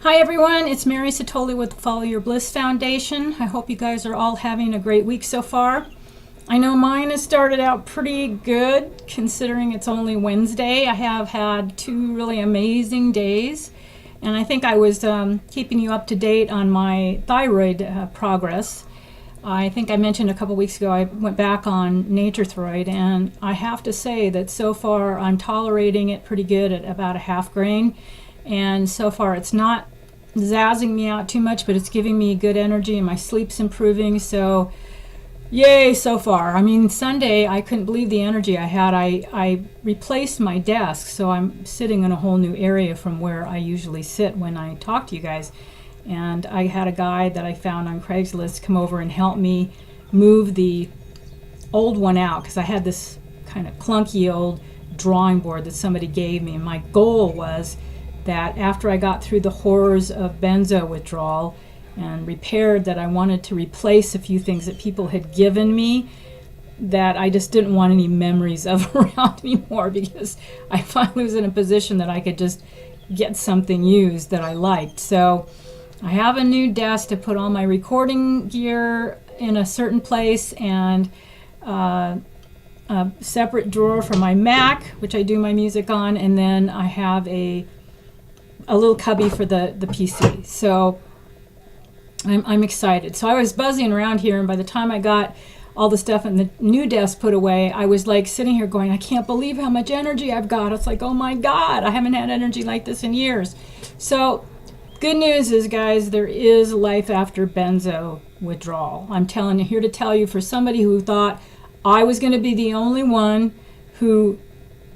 Hi everyone, it's Mary Satoli with the Follow Your Bliss Foundation. I hope you guys are all having a great week so far. I know mine has started out pretty good considering it's only Wednesday. I have had 2 really amazing days, and I think I was keeping you up to date on my thyroid progress. I think I mentioned a couple weeks ago I went back on Thyroid, and I have to say that so far I'm tolerating it pretty good at about a half grain. And so far it's not zazzing me out too much, but it's giving me good energy and my sleep's improving. So yay so far. I mean, Sunday I couldn't believe the energy I had. I replaced my desk, so I'm sitting in a whole new area from where I usually sit when I talk to you guys. And I had a guy that I found on Craigslist come over and help me move the old one out, because I had this kind of clunky old drawing board that somebody gave me, and my goal was that after I got through the horrors of benzo withdrawal and repaired that, I wanted to replace a few things that people had given me that I just didn't want any memories of around anymore, because I finally was in a position that I could just get something used that I liked. So I have a new desk to put all my recording gear in a certain place, and a separate drawer for my Mac, which I do my music on, and then I have a little cubby for the PC. So I'm excited. So I was buzzing around here, and by the time I got all the stuff in the new desk put away, I was like sitting here going, I can't believe how much energy I've got. It's like, oh my God, I haven't had energy like this in years. So good news is, guys, there is life after benzo withdrawal. I'm here to tell you, for somebody who thought I was going to be the only one who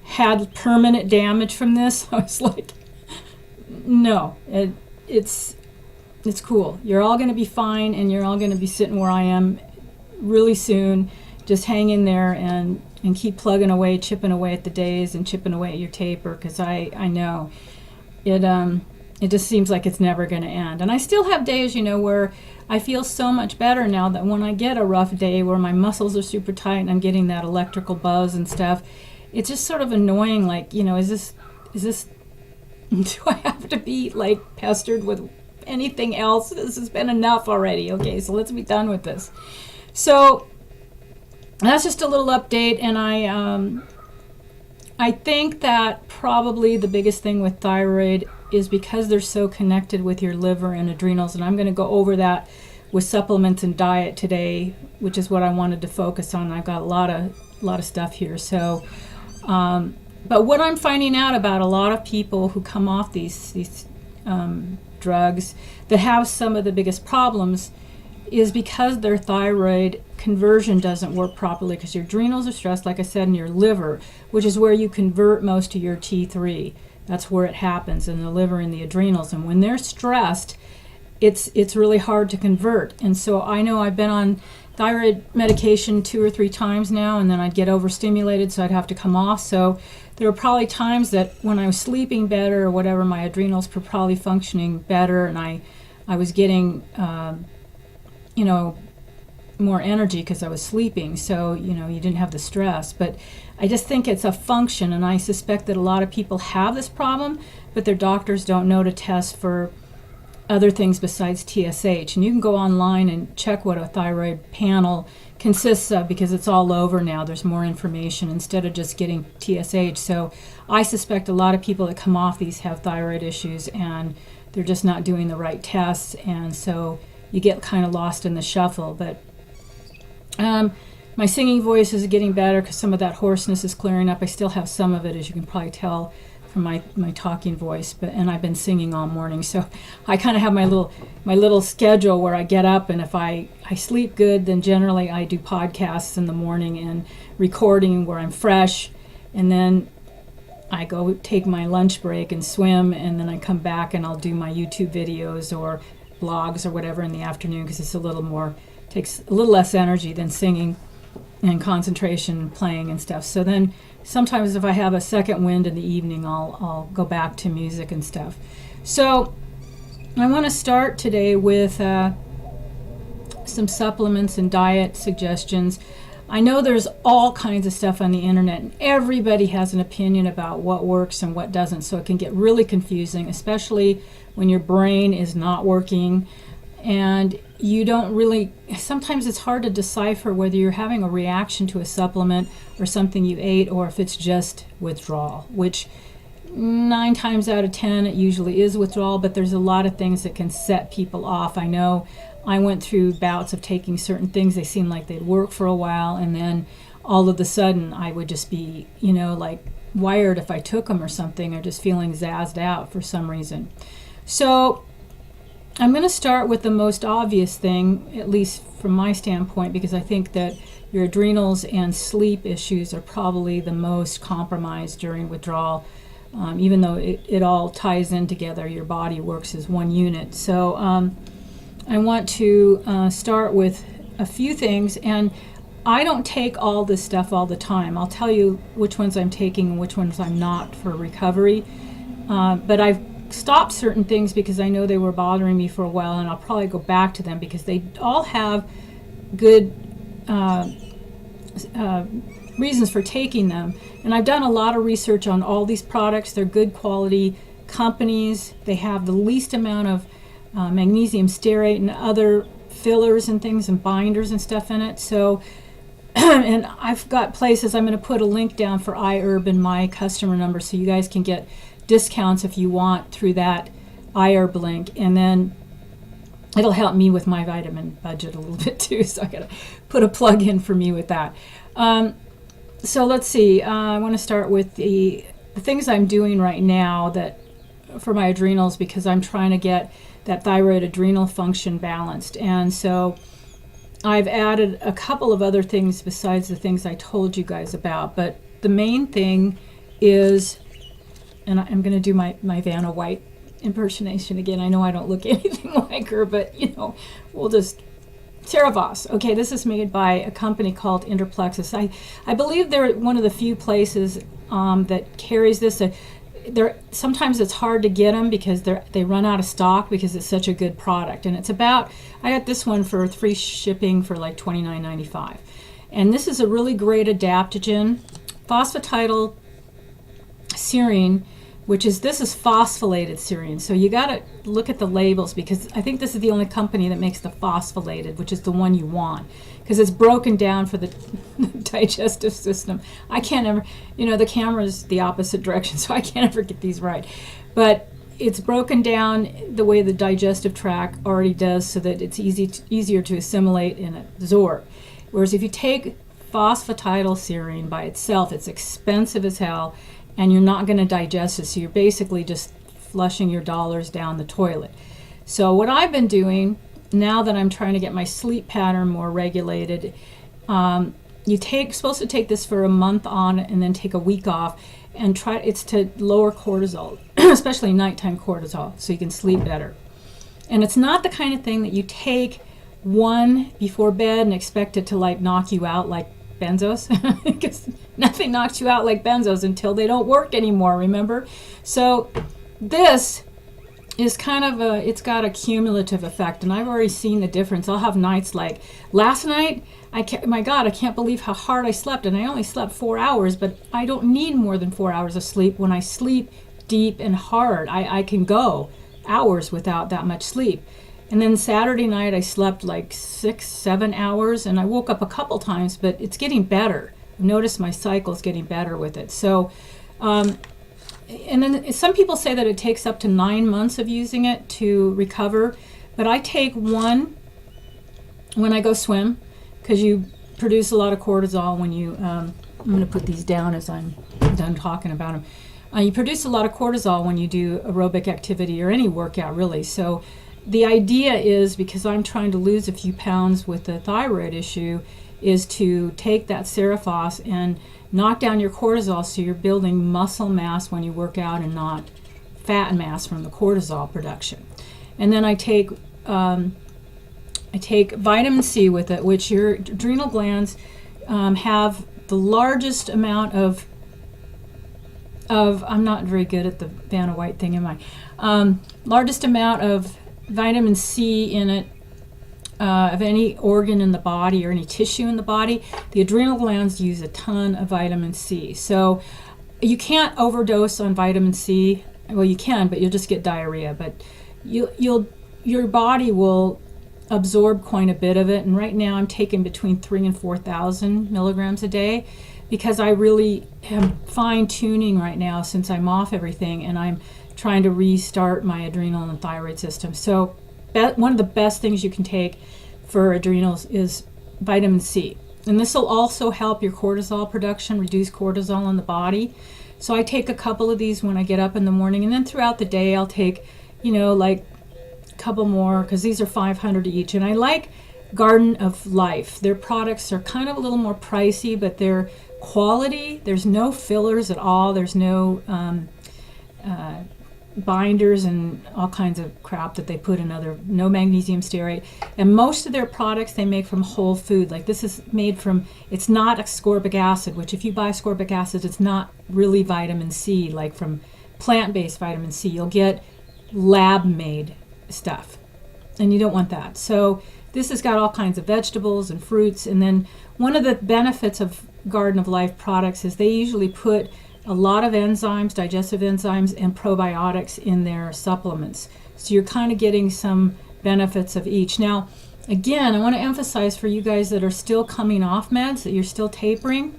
had permanent damage from this, I was like, no, it's cool. You're all going to be fine, and you're all going to be sitting where I am really soon. Just hang in there and keep plugging away, chipping away at the days and chipping away at your taper, because I know it just seems like it's never going to end. And I still have days, where I feel so much better now, that when I get a rough day where my muscles are super tight and I'm getting that electrical buzz and stuff, it's just sort of annoying. Like, is this do I have to be like pestered with anything else? This has been enough already. Okay, so let's be done with this. So that's just a little update, and I think that probably the biggest thing with thyroid is because they're so connected with your liver and adrenals, and I'm going to go over that with supplements and diet today, which is what I wanted to focus on. I've got a lot of stuff here. So but what I'm finding out about a lot of people who come off these drugs that have some of the biggest problems is because their thyroid conversion doesn't work properly, because your adrenals are stressed, like I said, in your liver, which is where you convert most of your T3. That's where it happens, in the liver and the adrenals. And when they're stressed, it's really hard to convert. And so I know I've been on thyroid medication 2 or 3 times now, and then I'd get overstimulated, so I'd have to come off. So there were probably times that when I was sleeping better or whatever, my adrenals were probably functioning better, and I was getting more energy because I was sleeping, so you didn't have the stress. But I just think it's a function, and I suspect that a lot of people have this problem, but their doctors don't know to test for other things besides TSH. And you can go online and check what a thyroid panel consists of, because it's all over now. There's more information instead of just getting TSH. So I suspect a lot of people that come off these have thyroid issues, and they're just not doing the right tests, and so you get kind of lost in the shuffle. But my singing voice is getting better because some of that hoarseness is clearing up. I still have some of it, as you can probably tell from my talking voice, and I've been singing all morning, so I kind of have my little schedule where I get up, and if I sleep good, then generally I do podcasts in the morning and recording where I'm fresh, and then I go take my lunch break and swim, and then I come back and I'll do my YouTube videos or blogs or whatever in the afternoon, because it's takes a little less energy than singing and concentration, playing and stuff. So then sometimes if I have a second wind in the evening, I'll go back to music and stuff. So I want to start today with some supplements and diet suggestions. I know there's all kinds of stuff on the internet, and everybody has an opinion about what works and what doesn't, so it can get really confusing, especially when your brain is not working and you don't really, sometimes it's hard to decipher whether you're having a reaction to a supplement or something you ate, or if it's just withdrawal, which 9 times out of 10 it usually is withdrawal, but there's a lot of things that can set people off. I know I went through bouts of taking certain things, they seemed like they'd work for a while, and then all of a sudden I would just be, like wired if I took them or something, or just feeling zazzed out for some reason. So I'm going to start with the most obvious thing, at least from my standpoint, because I think that your adrenals and sleep issues are probably the most compromised during withdrawal. Even though it all ties in together, your body works as one unit. So I want to start with a few things, and I don't take all this stuff all the time. I'll tell you which ones I'm taking and which ones I'm not for recovery. But I've stopped certain things because I know they were bothering me for a while, and I'll probably go back to them because they all have good reasons for taking them. And I've done a lot of research on all these products. They're good quality companies. They have the least amount of magnesium stearate and other fillers and things and binders and stuff in it. So, and I've got places, I'm going to put a link down for iHerb and my customer number so you guys can get discounts if you want through that iHerb link. And then it'll help me with my vitamin budget a little bit too. So I got to put a plug in for me with that. So let's see. I want to start with the things I'm doing right now that for my adrenals, because I'm trying to get that thyroid adrenal function balanced. And so I've added a couple of other things besides the things I told you guys about. But the main thing is, and I'm going to do my Vanna White impersonation again. I know I don't look anything like her, but we'll just Sarah Voss. Okay, this is made by a company called Interplexus. I believe they're one of the few places that carries this. Sometimes it's hard to get them because they run out of stock because it's such a good product. And it's about, I got this one for free shipping for like $29.95. And this is a really great adaptogen. Phosphatidylserine, this is phosphorylated serine. So you got to look at the labels because I think this is the only company that makes the phosphorylated, which is the one you want, because it's broken down for the digestive system. I can't ever, the camera's the opposite direction, so I can't ever get these right. But it's broken down the way the digestive tract already does so that it's easier to assimilate and absorb. Whereas if you take phosphatidylserine by itself, it's expensive as hell, and you're not going to digest it, so you're basically just flushing your dollars down the toilet. So what I've been doing, now that I'm trying to get my sleep pattern more regulated, supposed to take this for a month on and then take a week off, and it's to lower cortisol, especially nighttime cortisol, so you can sleep better. And it's not the kind of thing that you take one before bed and expect it to knock you out like benzos, because nothing knocks you out like benzos until they don't work anymore, remember? So this is kind of it's got a cumulative effect, and I've already seen the difference. I'll have nights like last night, my God, I can't believe how hard I slept, and I only slept 4 hours, but I don't need more than 4 hours of sleep. When I sleep deep and hard, I can go hours without that much sleep. And then Saturday night, I slept like 6-7 hours, and I woke up a couple times, but it's getting better. I've noticed my cycle's getting better with it. So, and then some people say that it takes up to 9 months of using it to recover, but I take one when I go swim, because you produce a lot of cortisol when you, I'm going to put these down as I'm done talking about them. You produce a lot of cortisol when you do aerobic activity or any workout, really. So the idea is, because I'm trying to lose a few pounds with the thyroid issue, is to take that Cerephos and knock down your cortisol so you're building muscle mass when you work out and not fat mass from the cortisol production. And then I take vitamin C with it, which your adrenal glands have the largest amount of I'm not very good at the Vanna White thing, am I? Largest amount of vitamin C in it of any organ in the body or any tissue in the body, the adrenal glands use a ton of vitamin C. So you can't overdose on vitamin C. Well, you can, but you'll just get diarrhea. But your body will absorb quite a bit of it. And right now I'm taking between 3,000 and 4,000 milligrams a day, because I really am fine-tuning right now since I'm off everything, and I'm trying to restart my adrenal and thyroid system. So one of the best things you can take for adrenals is vitamin C. And this will also help your cortisol production, reduce cortisol in the body. So I take a couple of these when I get up in the morning, and then throughout the day I'll take, like a couple more, because these are 500 each. And I like Garden of Life. Their products are kind of a little more pricey, but they're quality. There's no fillers at all. There's no binders and all kinds of crap that they put in no magnesium stearate. And most of their products they make from whole food. Like this is made from, it's not ascorbic acid, which if you buy ascorbic acid, it's not really vitamin C, like from plant-based vitamin C. You'll get lab-made stuff, and you don't want that. So this has got all kinds of vegetables and fruits. And then one of the benefits of Garden of Life products is they usually put a lot of enzymes, digestive enzymes, and probiotics in their supplements. So you're kind of getting some benefits of each. Now, again, I want to emphasize for you guys that are still coming off meds, that you're still tapering,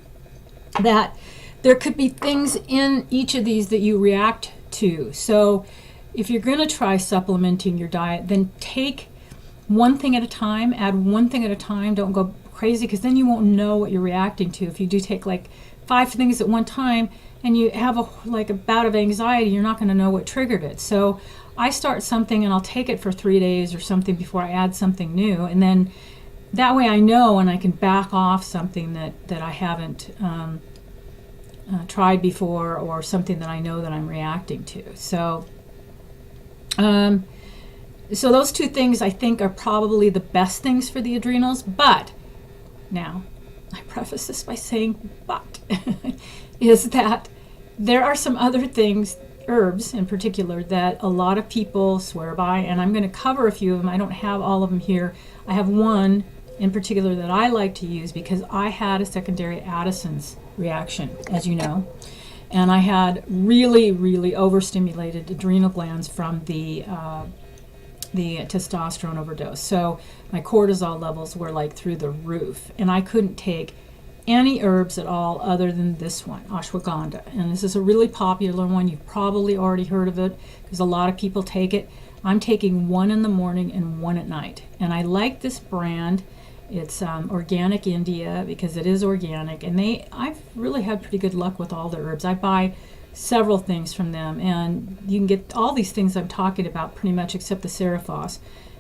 that there could be things in each of these that you react to. So if you're going to try supplementing your diet, then take one thing at a time, add one thing at a time. Don't go crazy, because then you won't know what you're reacting to. If you do take like 5 things at one time and you have a bout of anxiety, you're not going to know what triggered it. So I start something and I'll take it for 3 days or something before I add something new, and then that way I know, and I can back off something that I haven't tried before, or something that I know that I'm reacting to. So so those 2 things I think are probably the best things for the adrenals. But now, I preface this by saying but, is that there are some other things, herbs in particular, that a lot of people swear by, and I'm going to cover a few of them. I don't have all of them here. I have one in particular that I like to use because I had a secondary Addison's reaction, as you know. And I had really, really overstimulated adrenal glands from the testosterone overdose. So my cortisol levels were like through the roof, and I couldn't take any herbs at all other than this one, ashwagandha. And this is a really popular one. You've probably already heard of it because a lot of people take it. I'm taking one in the morning and one at night. And I like this brand. It's Organic India, because it is organic, and I've really had pretty good luck with all the herbs. I buy several things from them, and you can get all these things I'm talking about pretty much, except the Seraphos,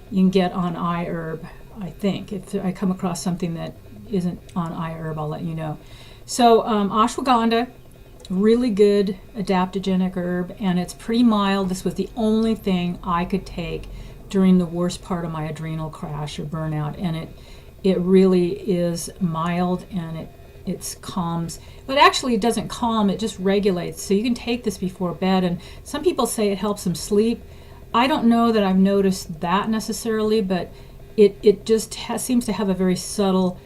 you can get on iHerb, I think. If I come across something that isn't on iHerb, I'll let you know. So ashwagandha, really good adaptogenic herb, and it's pretty mild. This was the only thing I could take during the worst part of my adrenal crash or burnout, and it really is mild, and it calms. But actually it doesn't calm, it just regulates. So you can take this before bed, and some people say it helps them sleep. I don't know that I've noticed that necessarily, but it just seems to have a very subtle,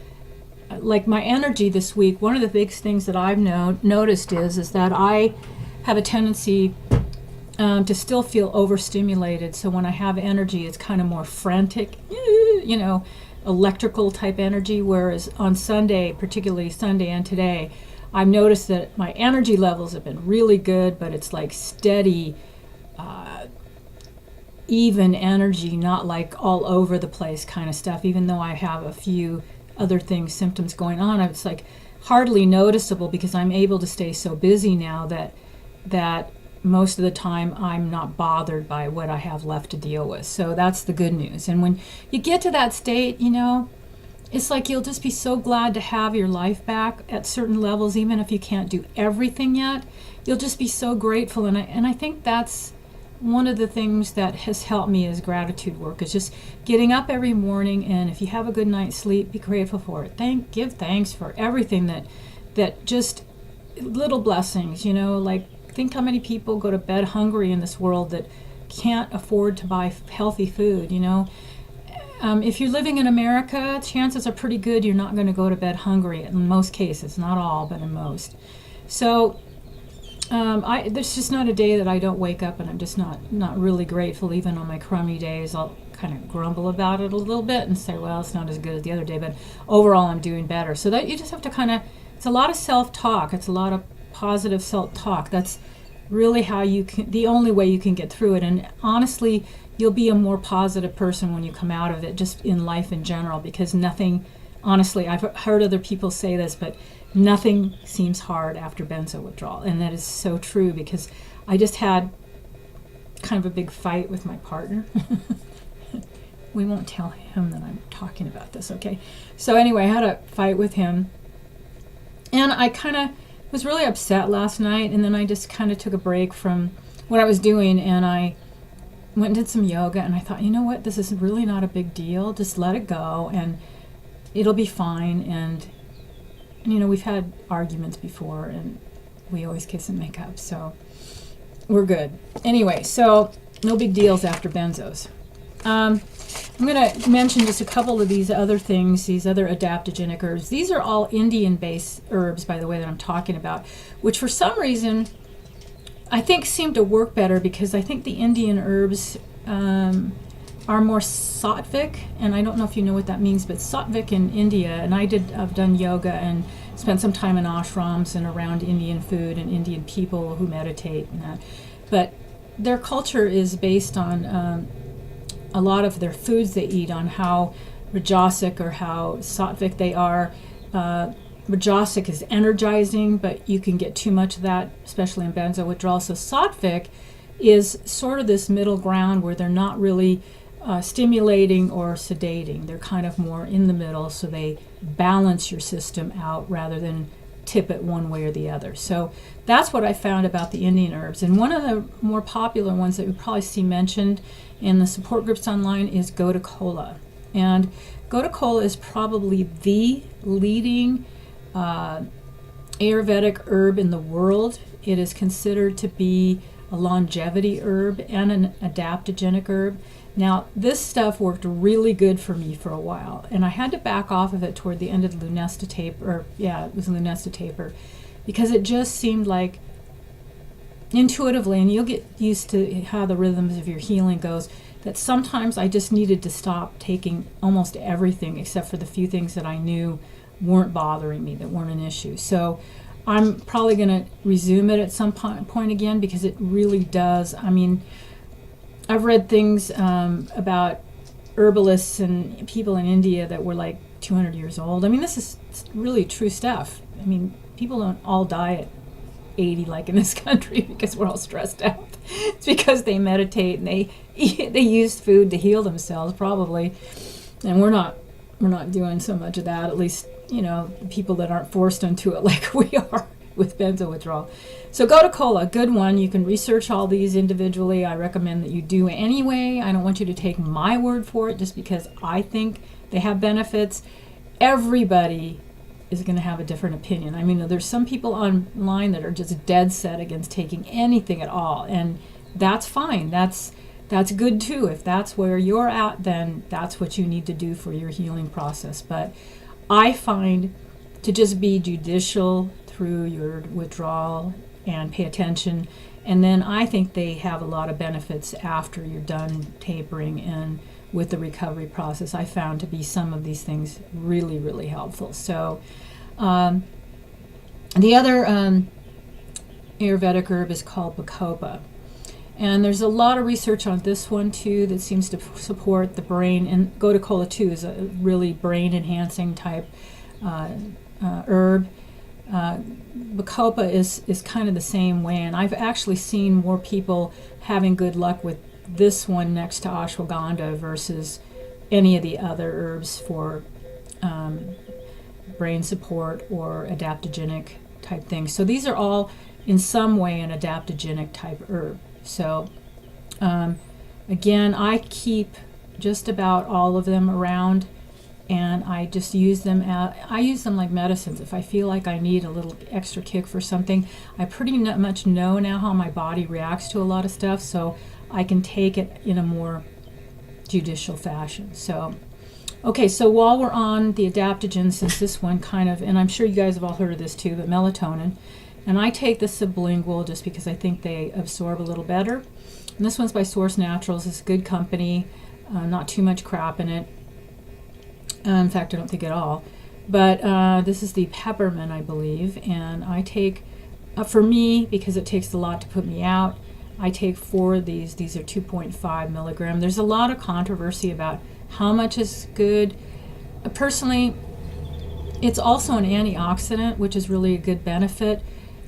like my energy this week. One of the big things that I've noticed is that I have a tendency to still feel overstimulated. So when I have energy, it's kind of more frantic, electrical type energy, whereas on Sunday, particularly Sunday and today, I've noticed that my energy levels have been really good, but it's like steady, even energy, not like all over the place kind of stuff. Even though I have a few other symptoms going on, it's like hardly noticeable, because I'm able to stay so busy now that most of the time I'm not bothered by what I have left to deal with. So that's the good news. And when you get to that state, it's like you'll just be so glad to have your life back at certain levels, even if you can't do everything yet. You'll just be so grateful. And I think that's one of the things that has helped me is gratitude work, is just getting up every morning, and if you have a good night's sleep, be grateful for it. Give thanks for everything that just little blessings, like think how many people go to bed hungry in this world that can't afford to buy healthy food, If you're living in America, chances are pretty good you're not going to go to bed hungry in most cases, not all, but in most. So there's just not a day that I don't wake up and I'm just not really grateful. Even on my crummy days, I'll kind of grumble about it a little bit and say, well, it's not as good as the other day, but overall I'm doing better. So that you just have to kind of, it's a lot of self-talk. It's a lot of positive self-talk. That's really how you can, the only way you can get through it. And honestly, you'll be a more positive person when you come out of it, just in life in general, because nothing, honestly, I've heard other people say this, but nothing seems hard after benzo withdrawal. And that is so true, because I just had kind of a big fight with my partner. We won't tell him that I'm talking about this, okay? So anyway, I had a fight with him, and I kind of was really upset last night, and then I just kind of took a break from what I was doing, and I went and did some yoga, and I thought, you know what, this is really not a big deal. Just let it go, and it'll be fine. And you know, we've had arguments before, and we always kiss and make up, so we're good. Anyway, so no big deals after benzos. I'm going to mention just a couple of these other things, these other adaptogenic herbs. These are all Indian-based herbs, by the way, that I'm talking about, which for some reason I think seem to work better, because I think the Indian herbs are more sattvic, and I don't know if you know what that means, but sattvic in India, and I've done yoga and spent some time in ashrams and around Indian food and Indian people who meditate and that. But their culture is based on a lot of their foods they eat on how rajasic or how sattvic they are. Rajasic is energizing, but you can get too much of that, especially in benzo withdrawal. So sattvic is sort of this middle ground where they're not really stimulating or sedating. They're kind of more in the middle, so they balance your system out rather than tip it one way or the other. So that's what I found about the Indian herbs. And one of the more popular ones that you probably see mentioned in the support groups online is Gotu Kola. And Gotu Kola is probably the leading Ayurvedic herb in the world. It is considered to be a longevity herb and an adaptogenic herb. Now, this stuff worked really good for me for a while, and I had to back off of it toward the end of the Lunesta taper, it was Lunesta taper, because it just seemed like intuitively, and you'll get used to how the rhythms of your healing goes, that sometimes I just needed to stop taking almost everything except for the few things that I knew weren't bothering me, that weren't an issue. So I'm probably going to resume it at some point again, because it really does. I mean, I've read things about herbalists and people in India that were like 200 years old. I mean, this is really true stuff. I mean, people don't all die at 80 like in this country because we're all stressed out. It's because they meditate and they use food to heal themselves, probably. And we're not doing so much of that, at least, you know, people that aren't forced into it like we are with benzo withdrawal. So Gotu Kola, good one. You can research all these individually. I recommend that you do anyway. I don't want you to take my word for it just because I think they have benefits. Everybody is going to have a different opinion. I mean, there's some people online that are just dead set against taking anything at all, and that's fine. That's good too. If that's where you're at, then that's what you need to do for your healing process. But I find to just be judicial through your withdrawal and pay attention, and then I think they have a lot of benefits after you're done tapering and with the recovery process. I found to be some of these things really, really helpful. So the other Ayurvedic herb is called Bacopa. And there's a lot of research on this one too that seems to support the brain, and Gotu Kola too is a really brain enhancing type herb. Bacopa is kind of the same way, and I've actually seen more people having good luck with this one next to ashwagandha versus any of the other herbs for brain support or adaptogenic type things. So these are all in some way an adaptogenic type herb. So again, I keep just about all of them around, and I just use them I use them like medicines. If I feel like I need a little extra kick for something, I pretty much know now how my body reacts to a lot of stuff, so I can take it in a more judicial fashion. So Okay, so while we're on the adaptogens, since this one kind of, and I'm sure you guys have all heard of this too, but melatonin, and I take the sublingual just because I think they absorb a little better. And this one's by Source Naturals. It's good company, not too much crap in it. In fact, I don't think at all. But this is the peppermint, I believe, and I take, for me, because it takes a lot to put me out, I take 4 of these. These are 2.5 milligram. There's a lot of controversy about how much is good. Personally, it's also an antioxidant, which is really a good benefit.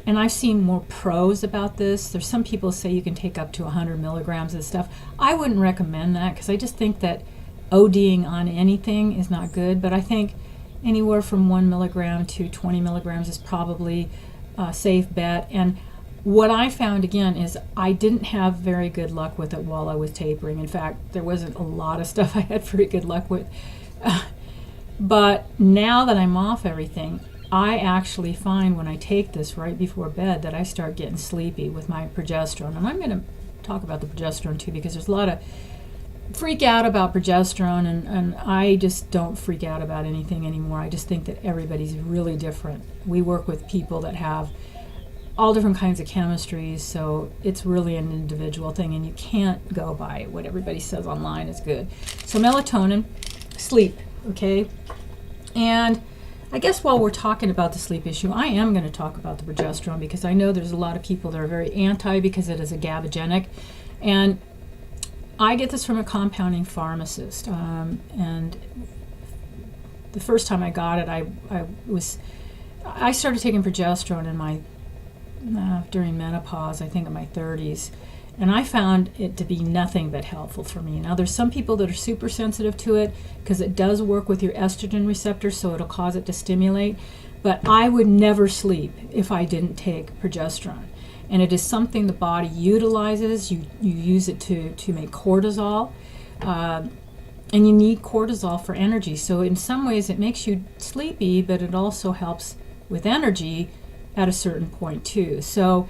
And I've seen more pros about this. There's some people say you can take up to 100 milligrams of stuff. I wouldn't recommend that because I just think that ODing on anything is not good. But I think anywhere from 1 milligram to 20 milligrams is probably a safe bet. And what I found, again, is I didn't have very good luck with it while I was tapering. In fact, there wasn't a lot of stuff I had very good luck with. But now that I'm off everything, I actually find when I take this right before bed that I start getting sleepy with my progesterone. And I'm going to talk about the progesterone too, because there's a lot of freak out about progesterone, and I just don't freak out about anything anymore. I just think that everybody's really different. We work with people that have all different kinds of chemistries, so it's really an individual thing, and you can't go by what everybody says online is good. So melatonin, sleep, okay? And I guess while we're talking about the sleep issue, I am going to talk about the progesterone because I know there's a lot of people that are very anti because it is a GABAgenic. And I get this from a compounding pharmacist. And the first time I got it, I started taking progesterone in my during menopause, I think in my 30s. And I found it to be nothing but helpful for me. Now, there's some people that are super sensitive to it because it does work with your estrogen receptor, so it'll cause it to stimulate. But I would never sleep if I didn't take progesterone. And it is something the body utilizes. You use it to make cortisol. And you need cortisol for energy. So in some ways it makes you sleepy, but it also helps with energy at a certain point too. So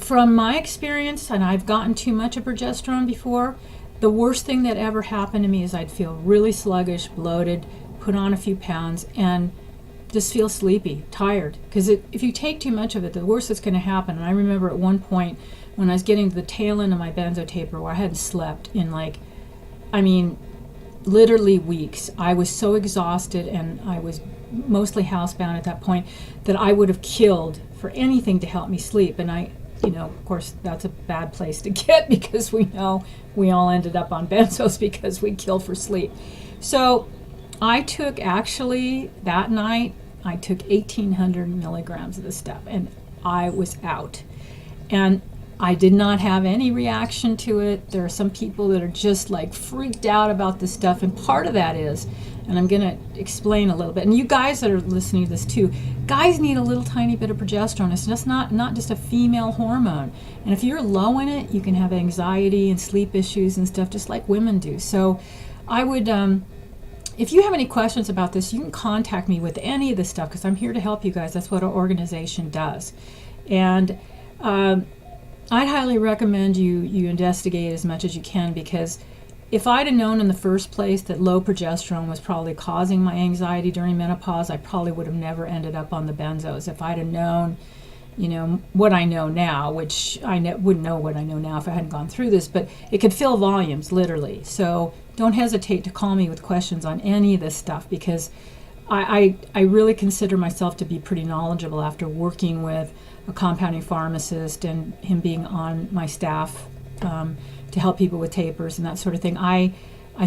from my experience, and I've gotten too much of progesterone before, the worst thing that ever happened to me is I'd feel really sluggish, bloated, put on a few pounds, and just feel sleepy, tired. Because if you take too much of it, the worst that's going to happen, and I remember at one point when I was getting to the tail end of my benzo taper where I hadn't slept in literally weeks. I was so exhausted, and I was mostly housebound at that point, that I would have killed for anything to help me sleep. And of course, that's a bad place to get because we know we all ended up on benzos because we kill for sleep. So I took, actually, that night, I took 1,800 milligrams of this stuff, and I was out. And I did not have any reaction to it. There are some people that are just like freaked out about this stuff, and part of that is, and I'm going to explain a little bit, and you guys that are listening to this too, guys need a little tiny bit of progesterone. It's just not just a female hormone. And if you're low in it, you can have anxiety and sleep issues and stuff just like women do. So I would, if you have any questions about this, you can contact me with any of this stuff because I'm here to help you guys. That's what our organization does. And I'd highly recommend you investigate as much as you can, because if I'd have known in the first place that low progesterone was probably causing my anxiety during menopause, I probably would have never ended up on the benzos. If I'd have known, what I know now, which I wouldn't know what I know now if I hadn't gone through this, but it could fill volumes, literally. So don't hesitate to call me with questions on any of this stuff, because I really consider myself to be pretty knowledgeable after working with a compounding pharmacist and him being on my staff to help people with tapers and that sort of thing. I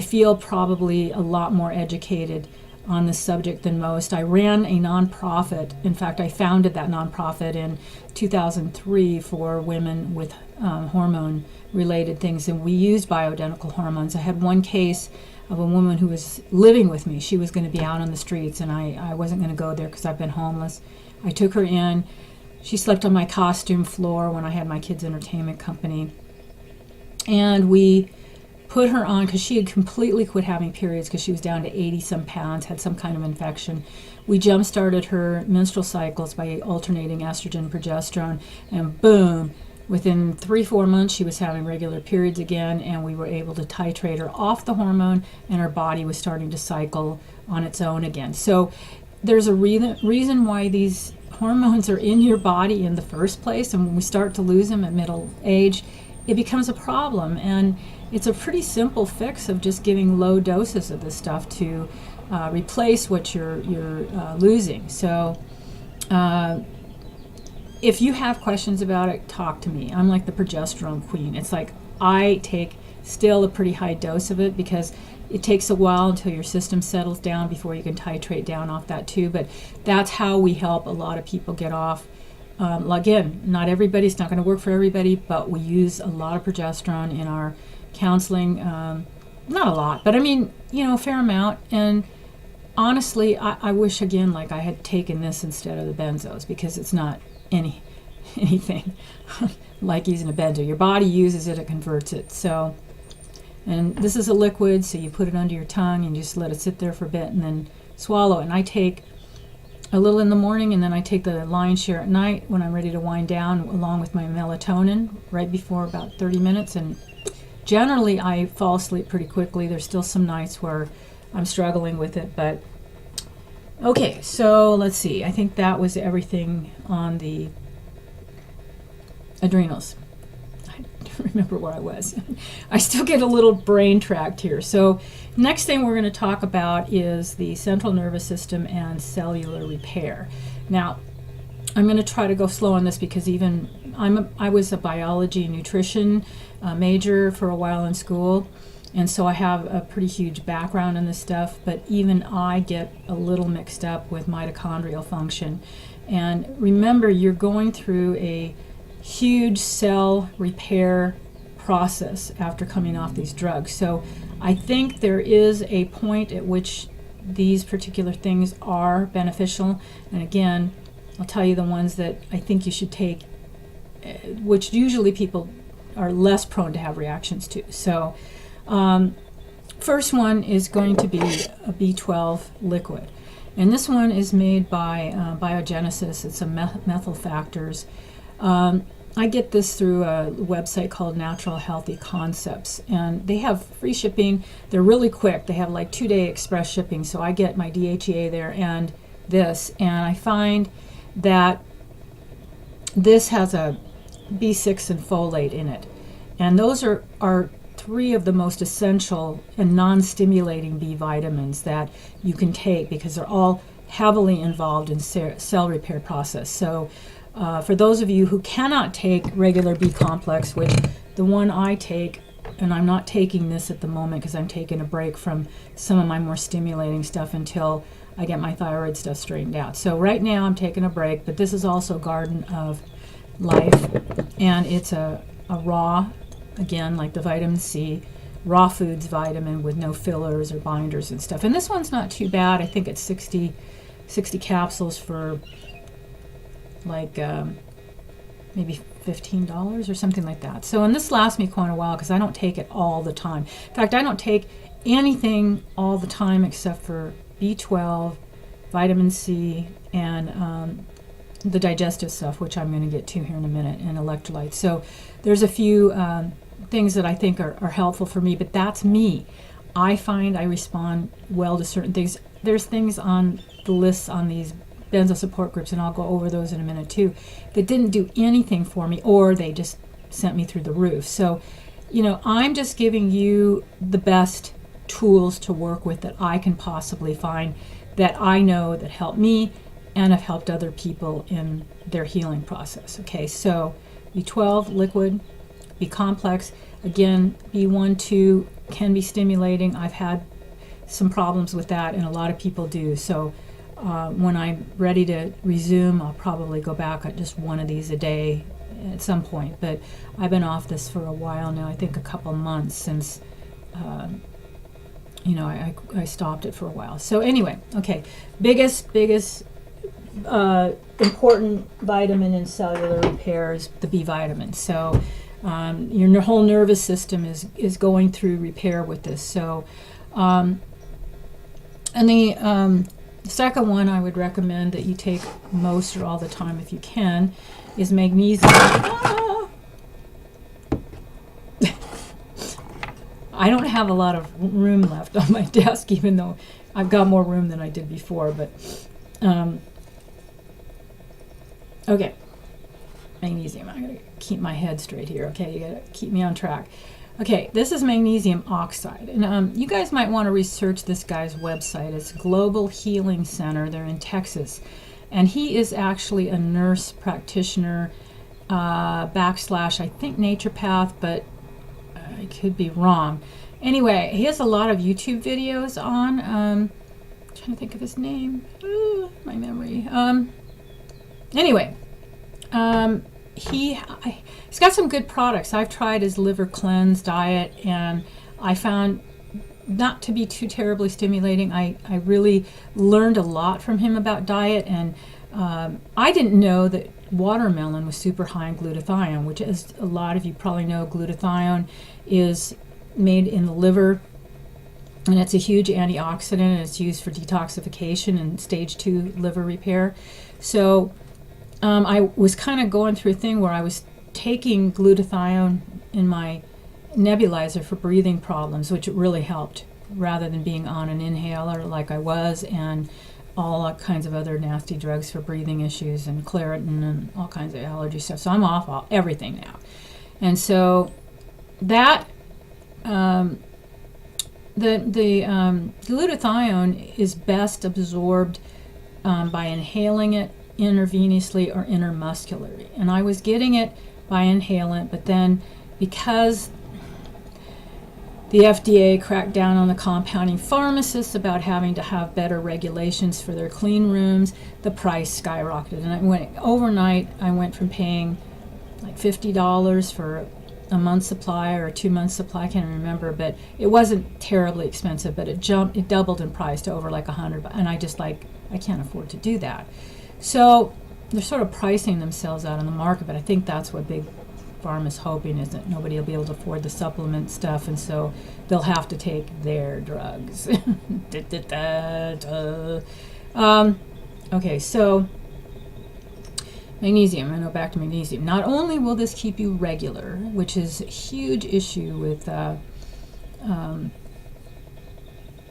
feel probably a lot more educated on this subject than most. I ran a nonprofit. In fact, I founded that nonprofit in 2003 for women with hormone-related things, and we used bioidentical hormones. I had one case of a woman who was living with me. She was going to be out on the streets, and I wasn't going to go there because I've been homeless. I took her in. She slept on my costume floor when I had my kids' entertainment company. And we put her on, because she had completely quit having periods because she was down to 80-some pounds, had some kind of infection. We jump-started her menstrual cycles by alternating estrogen, progesterone, and boom, Within 3-4 months, she was having regular periods again, and we were able to titrate her off the hormone, and her body was starting to cycle on its own again. So there's a reason why these hormones are in your body in the first place, and when we start to lose them at middle age, it becomes a problem. And it's a pretty simple fix of just giving low doses of this stuff to replace what you're losing. So if you have questions about it, talk to me. I'm like the progesterone queen. It's like I take still a pretty high dose of it because it takes a while until your system settles down before you can titrate down off that too. But that's how we help a lot of people get off. Again, not everybody's not going to work for everybody, but we use a lot of progesterone in our counseling. Not a lot, but I mean, a fair amount. And honestly, I wish, again, like I had taken this instead of the benzos, because it's not anything like using a benzo. Your body uses it, it converts it. So, and this is a liquid, so you put it under your tongue and just let it sit there for a bit and then swallow it. And I take a little in the morning, and then I take the lion's share at night when I'm ready to wind down, along with my melatonin right before about 30 minutes. And generally I fall asleep pretty quickly. There's still some nights where I'm struggling with it, but okay, so let's see. I think that was everything on the adrenals. I don't remember where I was. I still get a little brain tracked here. So next thing we're going to talk about is the central nervous system and cellular repair. Now, I'm going to try to go slow on this because I was a biology and nutrition major for a while in school. And so I have a pretty huge background in this stuff, but even I get a little mixed up with mitochondrial function. And remember, you're going through a huge cell repair process after coming off these drugs. So I think there is a point at which these particular things are beneficial. And again, I'll tell you the ones that I think you should take, which usually people are less prone to have reactions to. So first one is going to be a B12 liquid. And this one is made by Biogenesis. It's a methyl factors. I get this through a website called Natural Healthy Concepts, and they have free shipping. They're really quick. They have like 2-day express shipping, so I get my DHEA there and this, and I find that this has a B6 and folate in it, and those are 3 of the most essential and non-stimulating B vitamins that you can take because they're all heavily involved in cell repair process. So for those of you who cannot take regular B complex, which the one I take, and I'm not taking this at the moment because I'm taking a break from some of my more stimulating stuff until I get my thyroid stuff straightened out. So right now I'm taking a break, but this is also Garden of Life, and it's a raw, again, like the vitamin C, raw foods vitamin with no fillers or binders and stuff. And this one's not too bad. I think it's 60 capsules for like maybe $15 or something like that. So, and this lasts me quite a while because I don't take it all the time. In fact, I don't take anything all the time except for B12, vitamin C, and the digestive stuff, which I'm going to get to here in a minute, and electrolytes. So there's a few things that I think are helpful for me, but that's me. I find I respond well to certain things. There's things on the lists on these benzo support groups, and I'll go over those in a minute too, that didn't do anything for me, or they just sent me through the roof. So, I'm just giving you the best tools to work with that I can possibly find, that I know that help me and have helped other people in their healing process. Okay, so B12 liquid, B complex, again, B1, 2 can be stimulating. I've had some problems with that, and a lot of people do. So when I'm ready to resume, I'll probably go back at just one of these a day at some point. But I've been off this for a while now, I think a couple months since, I stopped it for a while. So anyway, okay, biggest important vitamin in cellular repair is the B vitamin. So your whole nervous system is going through repair with this. So, and the second one I would recommend that you take most or all the time if you can is magnesium. I don't have a lot of room left on my desk, even though I've got more room than I did before. But okay, magnesium. I gotta keep my head straight here. Okay, you gotta keep me on track. Okay, this is magnesium oxide, and you guys might want to research this guy's website. It's Global Healing Center. They're in Texas, and he is actually a nurse practitioner / I think naturopath, but I could be wrong. Anyway, he has a lot of YouTube videos on. I'm trying to think of his name. Ooh, my memory. Anyway. He's got some good products. I've tried his liver cleanse diet, and I found not to be too terribly stimulating. I really learned a lot from him about diet, and I didn't know that watermelon was super high in glutathione, which, as a lot of you probably know, glutathione is made in the liver, and it's a huge antioxidant, and it's used for detoxification and stage 2 liver repair. So I was kind of going through a thing where I was taking glutathione in my nebulizer for breathing problems, which really helped, rather than being on an inhaler like I was, and all kinds of other nasty drugs for breathing issues, and Claritin and all kinds of allergy stuff. So I'm off everything now. And so that the glutathione is best absorbed by inhaling it intravenously or intermuscularly, and I was getting it by inhalant, but then because the FDA cracked down on the compounding pharmacists about having to have better regulations for their clean rooms, the price skyrocketed, and I went from paying like $50 for a month's supply or a 2 months supply, I can't remember, but it wasn't terribly expensive, but it doubled in price to over like $100, and I can't afford to do that. So they're sort of pricing themselves out on the market, but I think that's what Big Pharma's hoping, is that nobody will be able to afford the supplement stuff, and so they'll have to take their drugs. Okay, so magnesium. I know, back to magnesium. Not only will this keep you regular, which is a huge issue with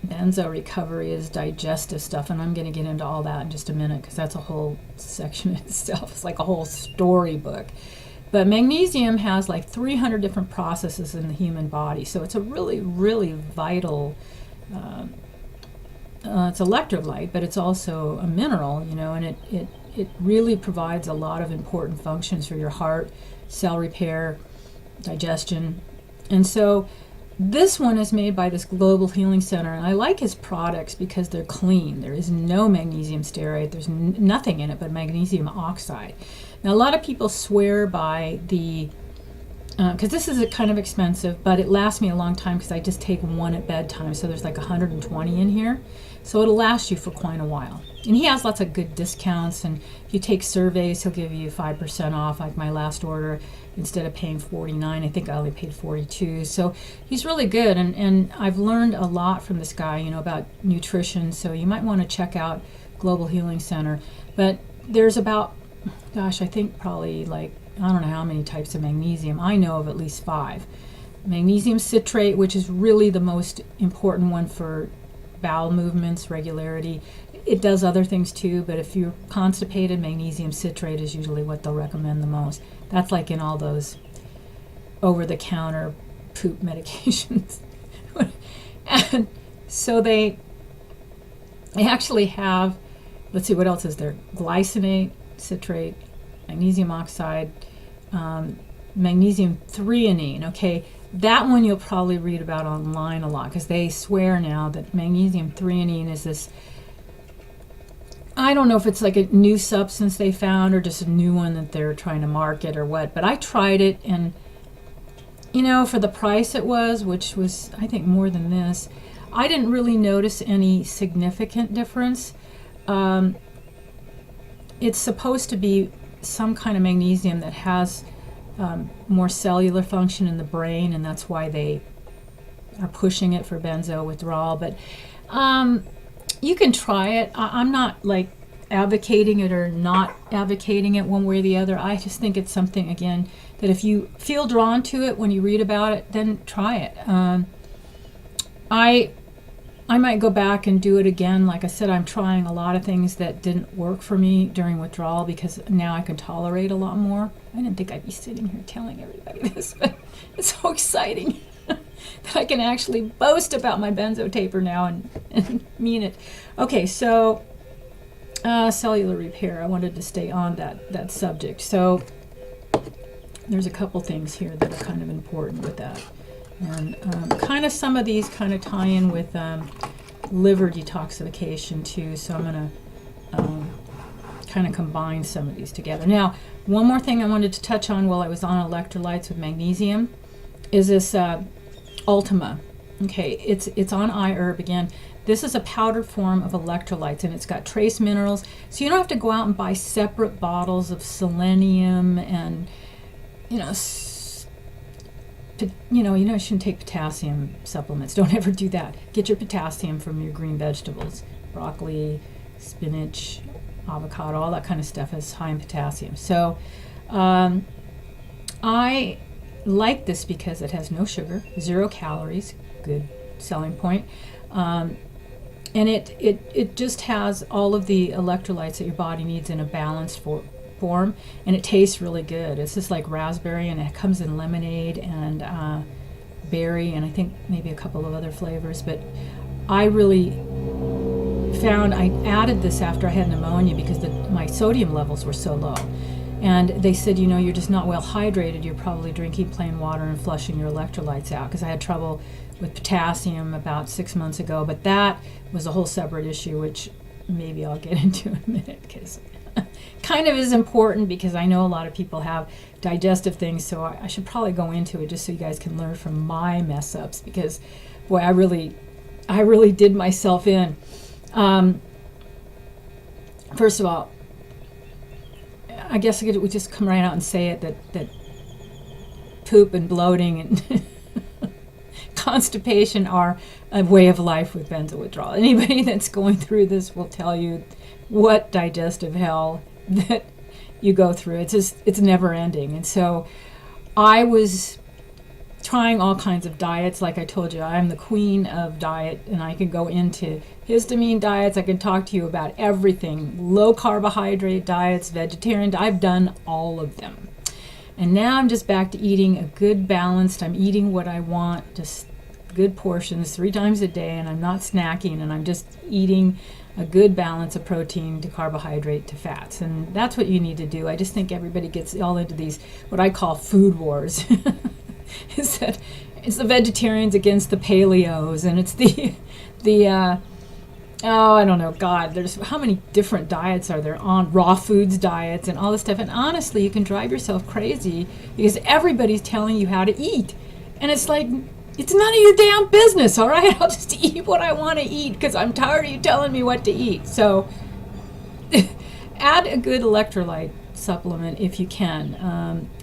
benzo recovery, is digestive stuff, and I'm going to get into all that in just a minute, because that's a whole section in itself. It's like a whole storybook. But magnesium has like 300 different processes in the human body, so it's a really, really vital, it's electrolyte, but it's also a mineral, and it really provides a lot of important functions for your heart, cell repair, digestion. And so this one is made by this Global Healing Center, and I like his products because they're clean. There is no magnesium stearate. There's nothing in it but magnesium oxide. Now, a lot of people swear by the, because this is kind of expensive, but it lasts me a long time because I just take one at bedtime, so there's like 120 in here. So it'll last you for quite a while. And he has lots of good discounts, and if you take surveys, he'll give you 5% off, like my last order. Instead of paying $49, I think I only paid $42. So he's really good, and I've learned a lot from this guy, about nutrition, so you might want to check out Global Healing Center. But there's about, I think probably like, I don't know how many types of magnesium. I know of at least 5. Magnesium citrate, which is really the most important one for bowel movements, regularity. It does other things too, but if you're constipated, magnesium citrate is usually what they'll recommend the most. That's like in all those over-the-counter poop medications. And so they actually have, let's see, what else is there? Glycinate, citrate, magnesium oxide, magnesium threonine. Okay, that one you'll probably read about online a lot, because they swear now that magnesium threonine is this, I don't know if it's like a new substance they found or just a new one that they're trying to market or what, but I tried it, and for the price it was, which was I think more than this, I didn't really notice any significant difference. It's supposed to be some kind of magnesium that has more cellular function in the brain, and that's why they are pushing it for benzo withdrawal. But you can try it. I'm not like advocating it or not advocating it one way or the other. I just think it's something, again, that if you feel drawn to it when you read about it, then try it. I might go back and do it again. Like I said, I'm trying a lot of things that didn't work for me during withdrawal because now I can tolerate a lot more. I didn't think I'd be sitting here telling everybody this, but it's so exciting that I can actually boast about my benzo taper now and mean it. Okay, so cellular repair. I wanted to stay on that subject. So there's a couple things here that are kind of important with that. And kind of some of these kind of tie in with liver detoxification too, so I'm going to kind of combine some of these together. Now, one more thing I wanted to touch on while I was on electrolytes with magnesium is this Ultima. Okay, it's on iHerb again. This is a powdered form of electrolytes, and it's got trace minerals, so you don't have to go out and buy separate bottles of selenium and, you shouldn't take potassium supplements. Don't ever do that. Get your potassium from your green vegetables. Broccoli, spinach, avocado, all that kind of stuff is high in potassium. So I like this because it has no sugar, 0 calories, good selling point. And it just has all of the electrolytes that your body needs in a balanced form, and it tastes really good. It's just like raspberry, and it comes in lemonade and berry, and I think maybe a couple of other flavors. But I really found I added this after I had pneumonia because my sodium levels were so low. And they said, you're just not well hydrated. You're probably drinking plain water and flushing your electrolytes out, because I had trouble with potassium about 6 months ago. But that was a whole separate issue, which maybe I'll get into in a minute, because kind of is important, because I know a lot of people have digestive things, so I should probably go into it just so you guys can learn from my mess ups, because boy, I really did myself in. First of all, I guess we just come right out and say it, that poop and bloating and constipation are a way of life with benzo withdrawal. Anybody that's going through this will tell you what digestive hell that you go through. It's never ending. And so I was trying all kinds of diets. Like I told you, I'm the queen of diet, and I can go into histamine diets. I can talk to you about everything. Low carbohydrate diets, vegetarian. I've done all of them. And now I'm just back to eating a good balanced. I'm eating what I want, just good portions 3 times a day, and I'm not snacking, and I'm just eating a good balance of protein to carbohydrate to fats. And that's what you need to do. I just think everybody gets all into these, what I call food wars. Is that it's the vegetarians against the paleos, and it's I don't know, God, there's how many different diets are there on raw foods diets and all this stuff. And honestly, you can drive yourself crazy because everybody's telling you how to eat. And it's like, it's none of your damn business, all right? I'll just eat what I want to eat because I'm tired of you telling me what to eat. So add a good electrolyte supplement if you can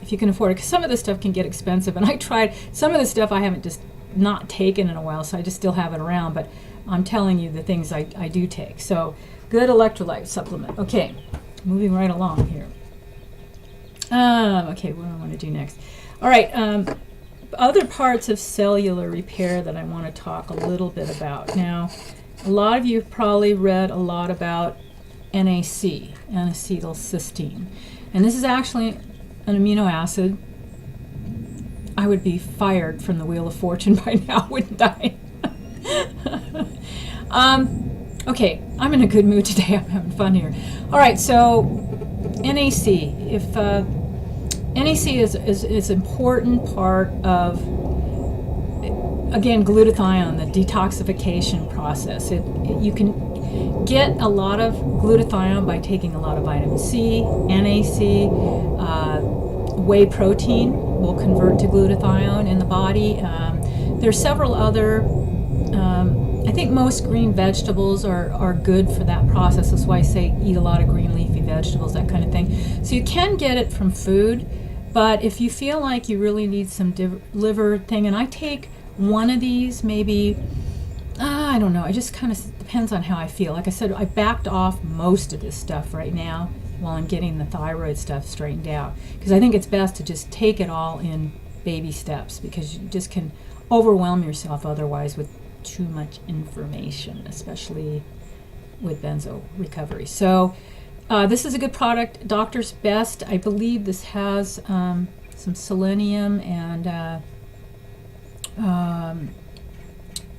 afford it, because some of this stuff can get expensive. And I tried some of the stuff, I haven't just not taken in a while, so I just still have it around, but I'm telling you the things I do take. So good electrolyte supplement. Okay, moving right along here. Okay, what do I want to do next? All right, other parts of cellular repair that I want to talk a little bit about. Now, a lot of you have probably read a lot about NAC, N-acetylcysteine. And this is actually an amino acid. I would be fired from the Wheel of Fortune by now, wouldn't I? Okay, I'm in a good mood today. I'm having fun here. All right, so NAC. If NAC is an important part of, again, glutathione, the detoxification process. You can get a lot of glutathione by taking a lot of vitamin C, NAC, whey protein will convert to glutathione in the body. There's several other, I think most green vegetables are good for that process. That's why I say eat a lot of green leafy vegetables, that kind of thing. So you can get it from food, but if you feel like you really need some liver thing, and I take one of these maybe, I don't know, it just kind of depends on how I feel. Like I said, I backed off most of this stuff right now while I'm getting the thyroid stuff straightened out, because I think it's best to just take it all in baby steps, because you just can overwhelm yourself otherwise with too much information, especially with benzo recovery. So this is a good product, Doctor's Best. I believe this has some selenium and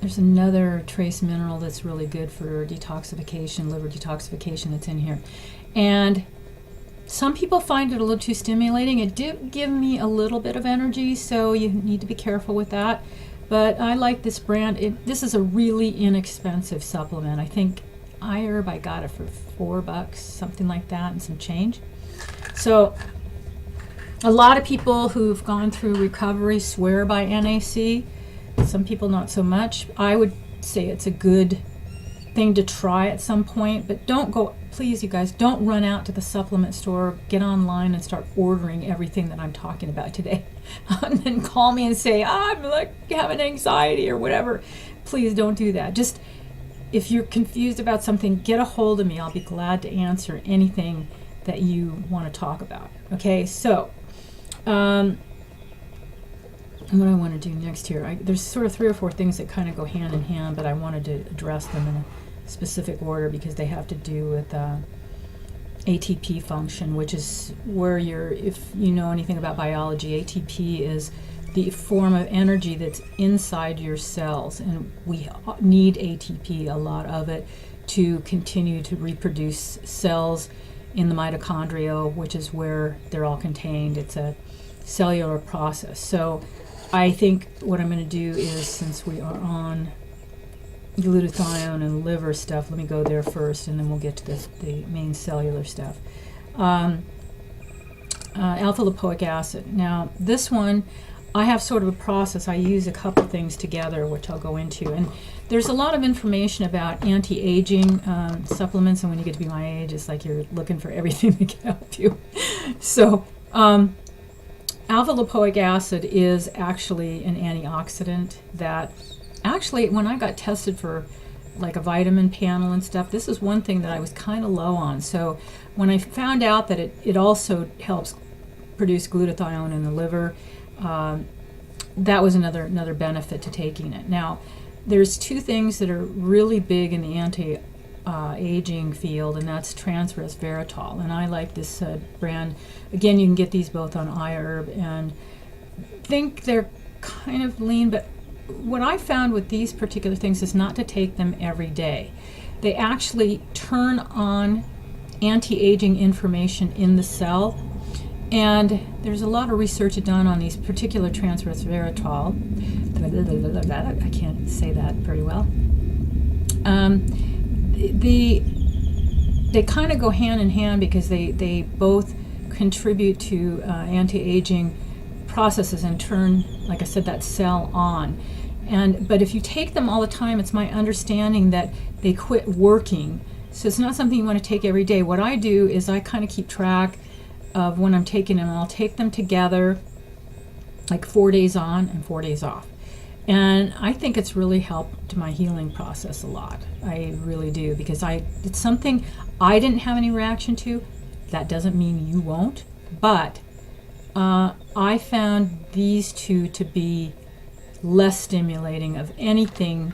there's another trace mineral that's really good for detoxification, liver detoxification, that's in here. And some people find it a little too stimulating. It did give me a little bit of energy, so you need to be careful with that. But I like this brand. This is a really inexpensive supplement. I think iHerb, I got it for $4, something like that, and some change. So a lot of people who've gone through recovery swear by NAC. Some people not so much. I would say it's a good thing to try at some point, but don't go, please you guys, don't run out to the supplement store, get online and start ordering everything that I'm talking about today. And then call me and say, I'm like having anxiety or whatever. Please don't do that. Just, if you're confused about something, get a hold of me. I'll be glad to answer anything that you want to talk about. Okay, so what I want to do next here, there's sort of 3 or 4 things that kind of go hand in hand, but I wanted to address them in a specific order because they have to do with ATP function, which is where if you know anything about biology, ATP is the form of energy that's inside your cells, and we need ATP, a lot of it, to continue to reproduce cells in the mitochondrial, which is where they're all contained. It's a cellular process. So I think what I'm going to do is, since we are on glutathione and liver stuff, let me go there first, and then we'll get to the main cellular stuff. Alpha lipoic acid. Now, this one, I have sort of a process. I use a couple things together, which I'll go into. And there's a lot of information about anti-aging supplements, and when you get to be my age, it's like you're looking for everything that can help you. So, alpha lipoic acid is actually an antioxidant that actually, when I got tested for like a vitamin panel and stuff, this is one thing that I was kind of low on. So when I found out that it also helps produce glutathione in the liver, that was another benefit to taking it. Now, there's 2 things that are really big in the anti-aging field, and that's resveratrol. And I like this brand. Again, you can get these both on iHerb, and think they're kind of lean, but what I found with these particular things is not to take them every day. They actually turn on anti-aging information in the cell, and there's a lot of research done on these particular resveratrol. I can't say that very well. They kind of go hand in hand because they both contribute to anti-aging processes and turn, like I said, that cell on. But if you take them all the time, it's my understanding that they quit working. So it's not something you want to take every day. What I do is I kind of keep track of when I'm taking them, and I'll take them together, like 4 days on and 4 days off. And I think it's really helped my healing process a lot. I really do, because it's something I didn't have any reaction to. That doesn't mean you won't, but I found these 2 to be less stimulating of anything,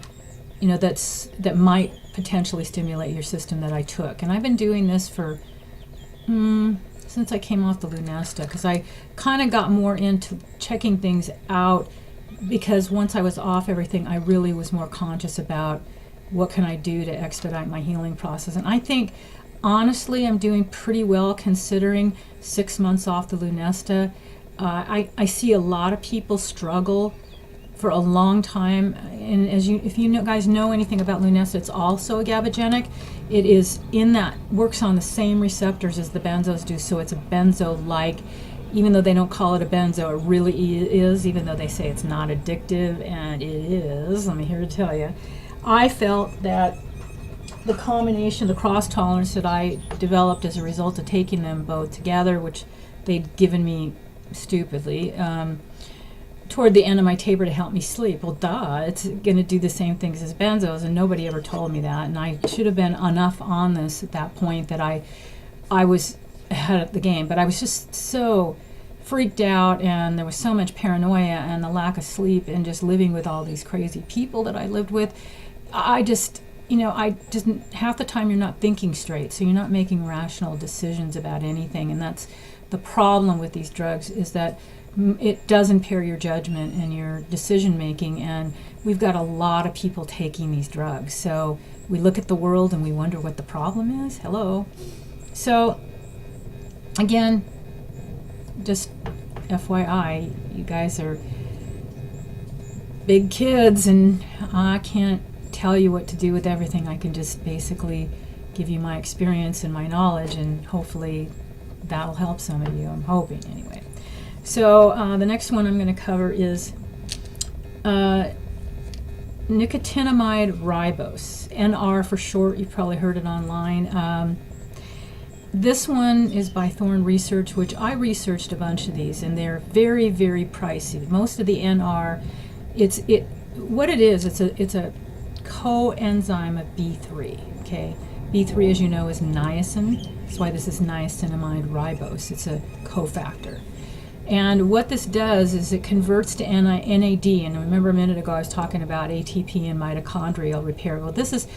that might potentially stimulate your system that I took. And I've been doing this for since I came off the Lunesta, because I kind of got more into checking things out, because once I was off everything, I really was more conscious about what can I do to expedite my healing process. And I think, honestly, I'm doing pretty well considering 6 months off the Lunesta. I see a lot of people struggle for a long time, and if you guys know anything about Lunesta, it's also a GABAgenic. It is works on the same receptors as the benzos do, so it's a benzo-like. Even though they don't call it a benzo, it really is, even though they say it's not addictive, and it is. I'm here to tell you. I felt that the combination, the cross-tolerance that I developed as a result of taking them both together, which they'd given me stupidly, toward the end of my taper to help me sleep. Well, duh, it's going to do the same things as benzos, and nobody ever told me that, and I should have been enough on this at that point that I was ahead of the game. But I was just so freaked out, and there was so much paranoia and the lack of sleep and just living with all these crazy people that I lived with. I just half the time you're not thinking straight, so you're not making rational decisions about anything. And that's the problem with these drugs, is that it does impair your judgment and your decision making. And we've got a lot of people taking these drugs. So we look at the world and we wonder what the problem is. Hello. So again, just FYI, you guys are big kids, and I can't tell you what to do with everything. I can just basically give you my experience and my knowledge, and hopefully that'll help some of you. I'm hoping, anyway. So the next one I'm going to cover is nicotinamide ribose, NR for short. You've probably heard it online. This one is by Thorne Research, which I researched a bunch of these, and they're very, very pricey. Most of the NR, what it is, it's a coenzyme of B3. Okay, B3, as you know, is niacin. That's why this is niacinamide ribose. It's a cofactor. And what this does is it converts to NAD. And remember a minute ago I was talking about ATP and mitochondrial repair. Well, this is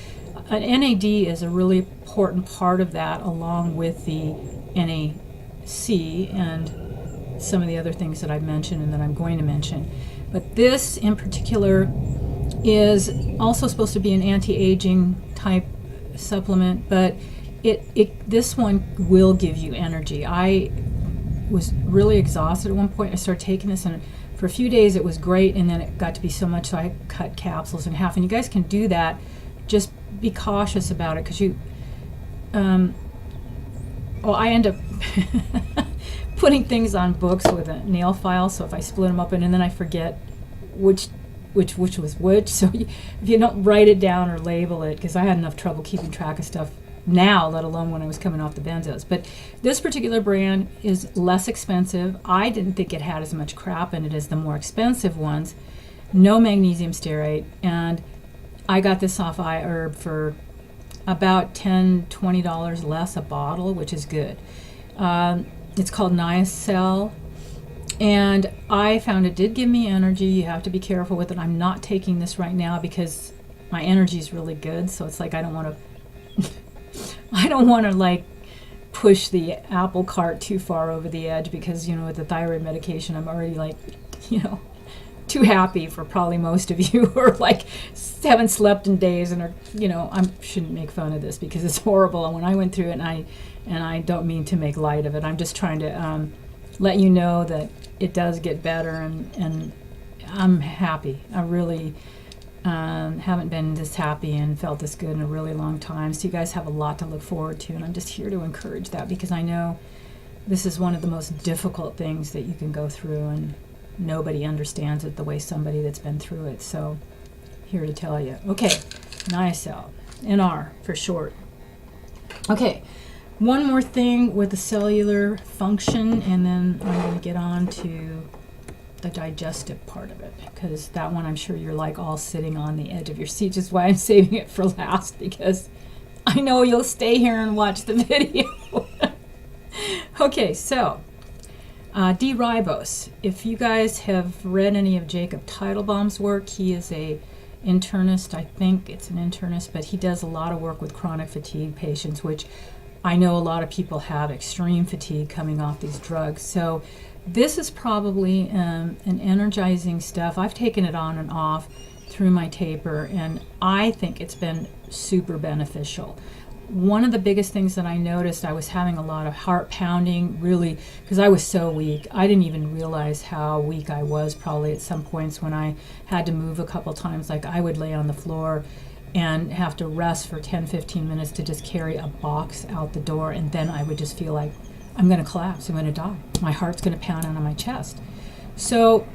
an NAD is a really important part of that, along with the NAC and some of the other things that I've mentioned and that I'm going to mention. But this in particular is also supposed to be an anti-aging type supplement, but this one will give you energy. I was really exhausted at one point. I started taking this, and for a few days it was great, and then it got to be so much so I cut capsules in half. And you guys can do that. Just be cautious about it, because I end up putting things on books with a nail file, so if I split them open and then I forget which was which, so if you don't write it down or label it, because I had enough trouble keeping track of stuff now, let alone when I was coming off the benzos. But this particular brand is less expensive. I didn't think it had as much crap in it as the more expensive ones. No magnesium stearate, and I got this off iHerb for about $10-20 less a bottle, which is good. It's called Niacel, and I found it did give me energy. You have to be careful with it. I'm not taking this right now because my energy is really good, so it's like I don't want to like push the apple cart too far over the edge, because with the thyroid medication I'm already like too happy for probably most of you who are like haven't slept in days and are I shouldn't make fun of this because it's horrible, and when I went through it, and I don't mean to make light of it, I'm just trying to let you know that it does get better, and I'm happy. I really haven't been this happy and felt this good in a really long time. So you guys have a lot to look forward to, and I'm just here to encourage that, because I know this is one of the most difficult things that you can go through, and nobody understands it the way somebody that's been through it. So here to tell you. Okay, Niacel, NR for short. Okay, one more thing with the cellular function, and then I'm going to get on to the digestive part of it, because that one I'm sure you're like all sitting on the edge of your seat, which is why I'm saving it for last, because I know you'll stay here and watch the video. Okay, so D-ribose. If you guys have read any of Jacob Teitelbaum's work, he is a internist. I think it's an internist, but he does a lot of work with chronic fatigue patients, which I know a lot of people have extreme fatigue coming off these drugs. So this is probably an energizing stuff. I've taken it on and off through my taper, and I think it's been super beneficial. One of the biggest things that I noticed, I was having a lot of heart pounding, really, because I was so weak. I didn't even realize how weak I was probably at some points when I had to move a couple times. Like I would lay on the floor and have to rest for 10-15 minutes to just carry a box out the door, and then I would just feel like I'm going to collapse, I'm going to die. My heart's going to pound out of my chest. So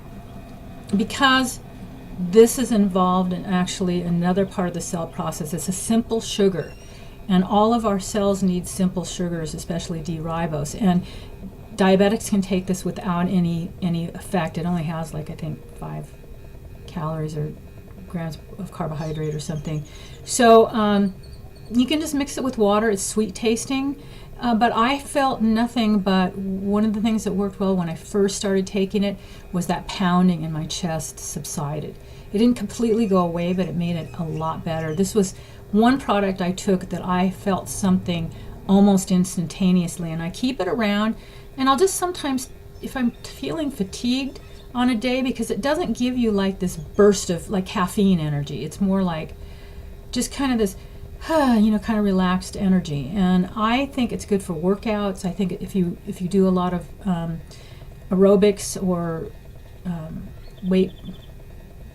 because this is involved in actually another part of the cell process, it's a simple sugar. And all of our cells need simple sugars, especially D-ribose. And diabetics can take this without any effect. It only has like, I think, 5 calories or grams of carbohydrate or something. So You can just mix it with water. It's sweet tasting. But I felt nothing but one of the things that worked well when I first started taking it was that pounding in my chest subsided. It didn't completely go away, but it made it a lot better. This was one product I took that I felt something almost instantaneously, and I keep it around, and I'll just sometimes, if I'm feeling fatigued on a day, because it doesn't give you like this burst of like caffeine energy. It's more like just kind of this kind of relaxed energy, and I think it's good for workouts. I think if you do a lot of aerobics or weight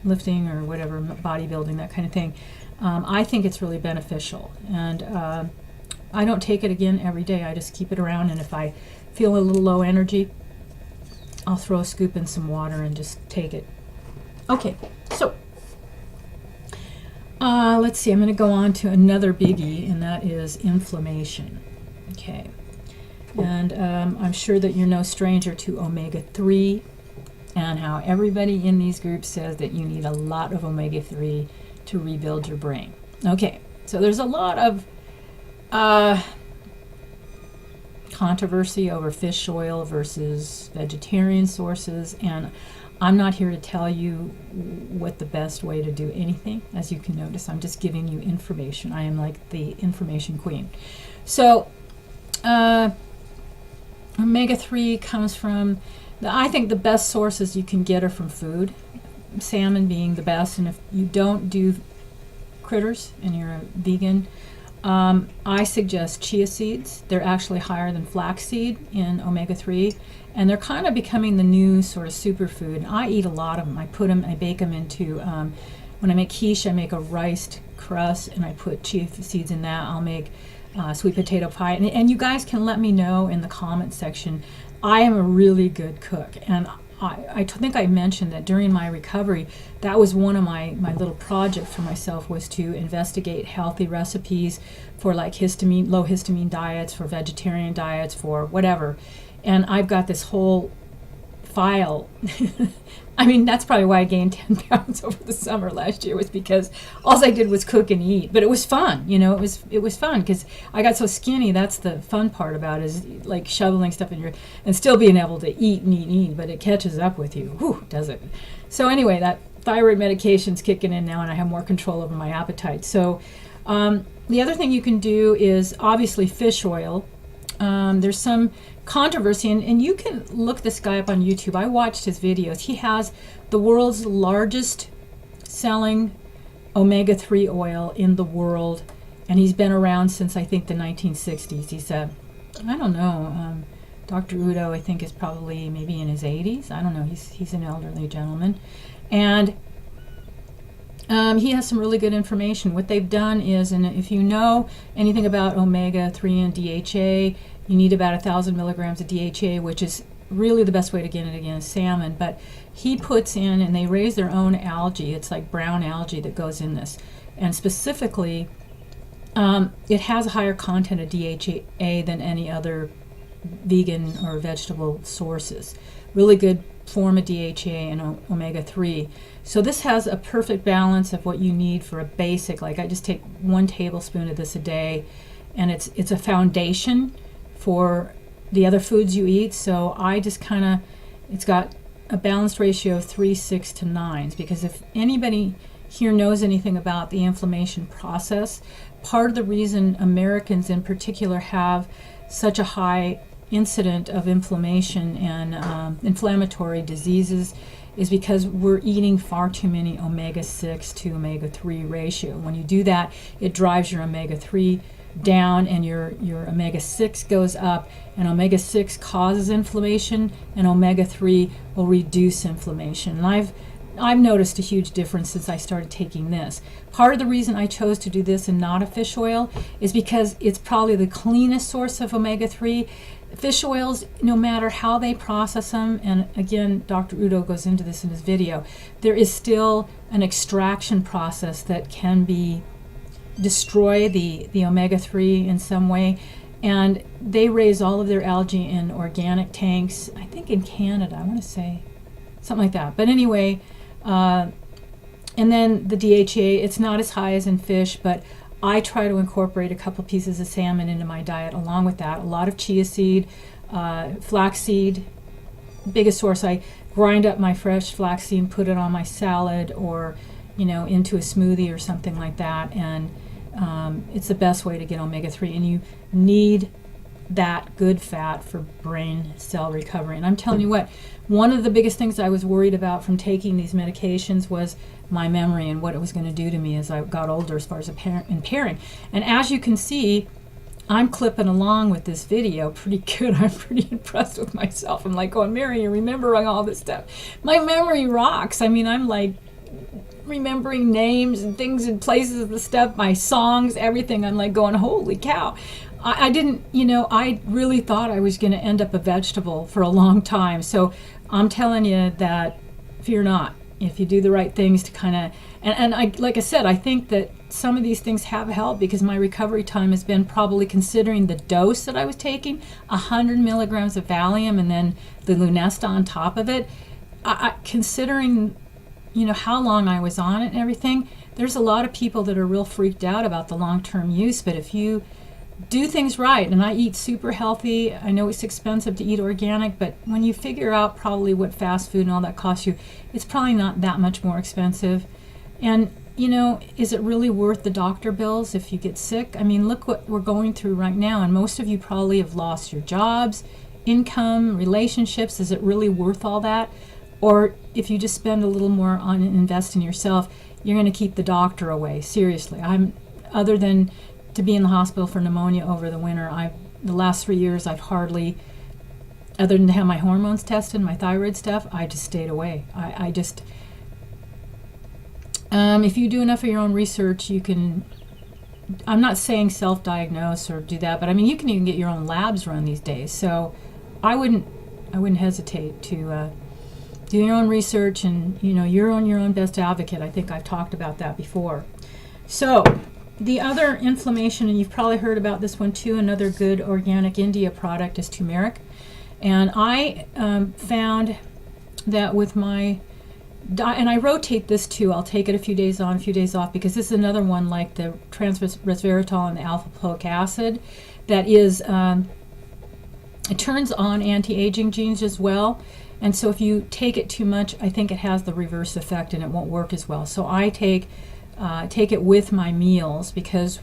lifting or whatever, bodybuilding, that kind of thing, I think it's really beneficial. And I don't take it again every day. I just keep it around, and if I feel a little low energy, I'll throw a scoop in some water and just take it. Okay, so let's see, I'm going to go on to another biggie, and that is inflammation. Okay, and I'm sure that you're no stranger to omega-3 and how everybody in these groups says that you need a lot of omega-3 to rebuild your brain. Okay, so there's a lot of controversy over fish oil versus vegetarian sources, and I'm not here to tell you what the best way to do anything. As you can notice, I'm just giving you information. I am like the information queen. So omega-3 comes from, I think the best sources you can get are from food, salmon being the best. And if you don't do critters and you're a vegan, I suggest chia seeds. They're actually higher than flaxseed in omega-3, and they're kind of becoming the new sort of superfood. And I eat a lot of them. I bake them into, when I make quiche, I make a rice crust, and I put chia seeds in that. I'll make sweet potato pie. And you guys can let me know in the comment section. I am a really good cook, and I think I mentioned that during my recovery, that was one of my little projects for myself, was to investigate healthy recipes for like low histamine diets, for vegetarian diets, for whatever. And I've got this whole file. I mean, that's probably why I gained 10 pounds over the summer last year, was because all I did was cook and eat. But it was fun, it was fun because I got so skinny. That's the fun part about it, is like shoveling stuff in your, and still being able to eat and eat and eat, but it catches up with you. Whew, does it? So anyway, that thyroid medication's kicking in now, and I have more control over my appetite. So the other thing you can do is obviously fish oil. There's some controversy, and you can look this guy up on YouTube. I watched his videos. He has the world's largest selling omega-3 oil in the world, and he's been around since I think the 1960s. He's I don't know, Dr. Udo I think is probably maybe in his 80s. I don't know, he's an elderly gentleman, and he has some really good information. What they've done is, and if you know anything about omega-3 and DHA, you need about 1,000 milligrams of DHA, which is really the best way to get it again is salmon. But he puts in, and they raise their own algae. It's like brown algae that goes in this. And specifically, it has a higher content of DHA than any other vegan or vegetable sources. Really good form of DHA and omega-3. So this has a perfect balance of what you need for a basic, like I just take 1 tablespoon of this a day, and it's a foundation for the other foods you eat. So I just it's got a balanced ratio of 3, 6 to 9s, because if anybody here knows anything about the inflammation process, part of the reason Americans in particular have such a high incident of inflammation and inflammatory diseases is because we're eating far too many omega-6 to omega-3 ratio. When you do that, it drives your omega-3 down, and your omega-6 goes up, and omega-6 causes inflammation, and omega-3 will reduce inflammation. And I've noticed a huge difference since I started taking this. Part of the reason I chose to do this and not a fish oil is because it's probably the cleanest source of omega-3. Fish oils, no matter how they process them, and again, Dr. Udo goes into this in his video, there is still an extraction process that can destroy the omega-3 in some way. And they raise all of their algae in organic tanks, I think in Canada, I want to say, something like that. But anyway, and then the DHA, it's not as high as in fish, but I try to incorporate a couple pieces of salmon into my diet along with that. A lot of chia seed, flaxseed, biggest source. I grind up my fresh flaxseed and put it on my salad or, into a smoothie or something like that. And it's the best way to get omega-3. And you need that good fat for brain cell recovery. And I'm telling you what, one of the biggest things I was worried about from taking these medications was my memory and what it was going to do to me as I got older as far as impairing. And as you can see, I'm clipping along with this video pretty good. I'm pretty impressed with myself. I'm like going, Mary, you're remembering all this stuff. My memory rocks. I mean, I'm like remembering names and things and places of the stuff, my songs, everything. I'm like going, holy cow. I didn't, I really thought I was going to end up a vegetable for a long time. So I'm telling you that fear not. If you do the right things to kind of, and I, like I said, I think that some of these things have helped because my recovery time has been, probably considering the dose that I was taking, 100 milligrams of Valium and then the Lunesta on top of it. Considering, how long I was on it and everything, there's a lot of people that are real freaked out about the long-term use. But if you do things right, and I eat super healthy, I know it's expensive to eat organic, but when you figure out probably what fast food and all that costs you, it's probably not that much more expensive. And is it really worth the doctor bills if you get sick? I mean, look what we're going through right now, and most of you probably have lost your jobs, income, relationships. Is it really worth all that? Or if you just spend a little more on invest in yourself, you're going to keep the doctor away. Seriously, other than to be in the hospital for pneumonia over the winter, the last 3 years I've hardly, other than to have my hormones tested, my thyroid stuff, I just stayed away. I just, if you do enough of your own research, you can, I'm not saying self-diagnose or do that, but I mean, you can even get your own labs run these days. So I wouldn't hesitate to do your own research, and you're on your own best advocate. I think I've talked about that before. So the other inflammation, and you've probably heard about this one too, another good organic India product is turmeric. And I found that with my diet, and I rotate this too, I'll take it a few days on, a few days off, because this is another one like the resveratrol and the alpha-lipoic acid that is, it turns on anti-aging genes as well. And so if you take it too much, I think it has the reverse effect and it won't work as well. So I take it with my meals because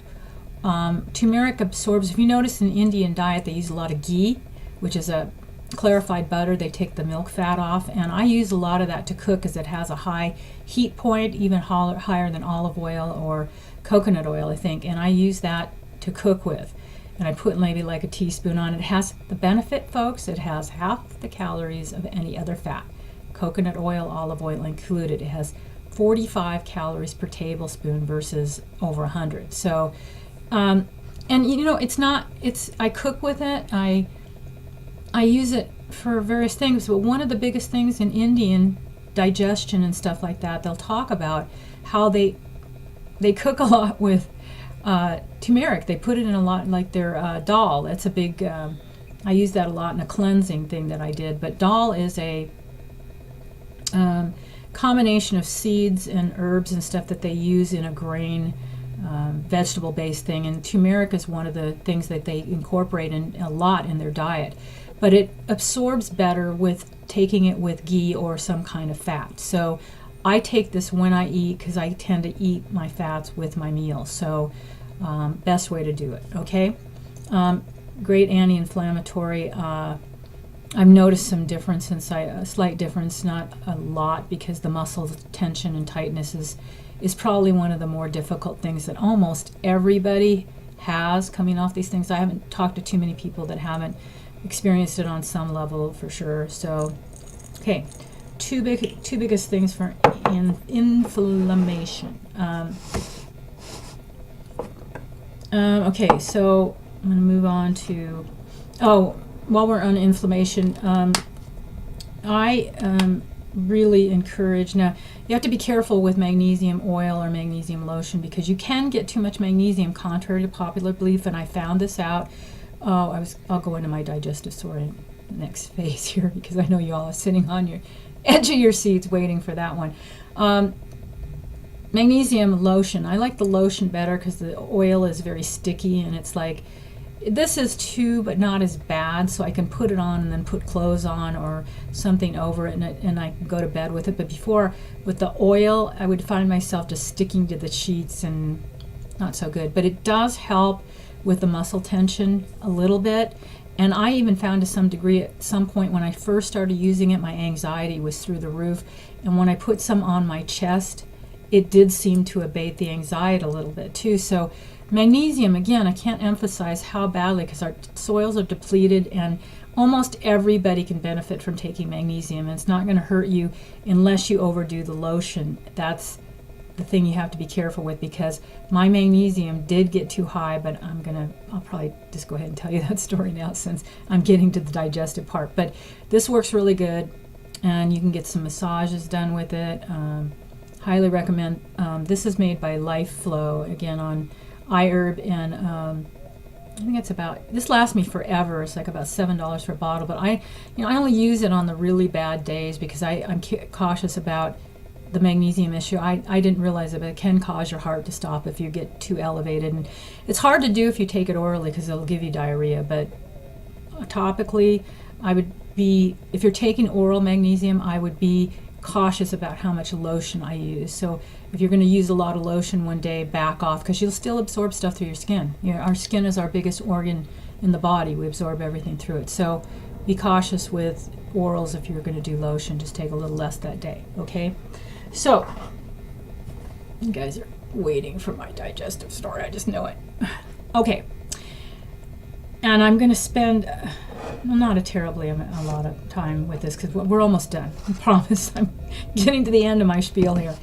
turmeric absorbs. If you notice in the Indian diet, they use a lot of ghee, which is a clarified butter. They take the milk fat off, and I use a lot of that to cook because it has a high heat point, even higher than olive oil or coconut oil, I think. And I use that to cook with. And I put maybe like a teaspoon on. It has the benefit, folks, it has half the calories of any other fat. Coconut oil, olive oil included. It has 45 calories per tablespoon versus over 100. So, and I cook with it. I use it for various things, but one of the biggest things in Indian digestion and stuff like that, they'll talk about how they cook a lot with turmeric. They put it in a lot, like their dal. That's a big, I use that a lot in a cleansing thing that I did. But dal is a combination of seeds and herbs and stuff that they use in a grain, vegetable-based thing. And turmeric is one of the things that they incorporate in a lot in their diet. But it absorbs better with taking it with ghee or some kind of fat. So I take this when I eat because I tend to eat my fats with my meals. So best way to do it, okay? Great anti-inflammatory. I've noticed some difference inside, a slight difference, not a lot, because the muscle tension and tightness is probably one of the more difficult things that almost everybody has coming off these things. I haven't talked to too many people that haven't experienced it on some level for sure. So, okay, two biggest things for inflammation. Okay, so I'm going to move on to, while we're on inflammation, I really encourage, now you have to be careful with magnesium oil or magnesium lotion because you can get too much magnesium contrary to popular belief, and I found this out. I'll go into my digestive story in the next phase here because I know you all are sitting on your edge of your seats waiting for that one. magnesium lotion. I like the lotion better because the oil is very sticky, and it's like, this is too, but not as bad, so I can put it on and then put clothes on or something over it, and I can go to bed with it. But before, with the oil, I would find myself just sticking to the sheets and not so good. But it does help with the muscle tension a little bit. And I even found to some degree at some point when I first started using it, my anxiety was through the roof. And when I put some on my chest, it did seem to abate the anxiety a little bit too. So magnesium, again, I can't emphasize how badly, because our soils are depleted and almost everybody can benefit from taking magnesium. And it's not going to hurt you unless you overdo the lotion. That's the thing you have to be careful with, because my magnesium did get too high, but I'll probably just go ahead and tell you that story now since I'm getting to the digestive part. But this works really good, and you can get some massages done with it. Highly recommend. This is made by Life Flow, again on iHerb, and I think it's about, this lasts me forever. It's like about $7 for a bottle, but I only use it on the really bad days because I'm cautious about the magnesium issue. I didn't realize it, but it can cause your heart to stop if you get too elevated, and it's hard to do if you take it orally because it'll give you diarrhea. But topically, if you're taking oral magnesium, I would be cautious about how much lotion I use. So if you're going to use a lot of lotion one day, back off, because you'll still absorb stuff through your skin. Our skin is our biggest organ in the body. We absorb everything through it. So be cautious with orals. If you're going to do lotion, just take a little less that day, okay? So you guys are waiting for my digestive story. I just know it. Okay. And I'm going to spend not a terribly a lot of time with this because we're almost done. I promise. I'm getting to the end of my spiel here.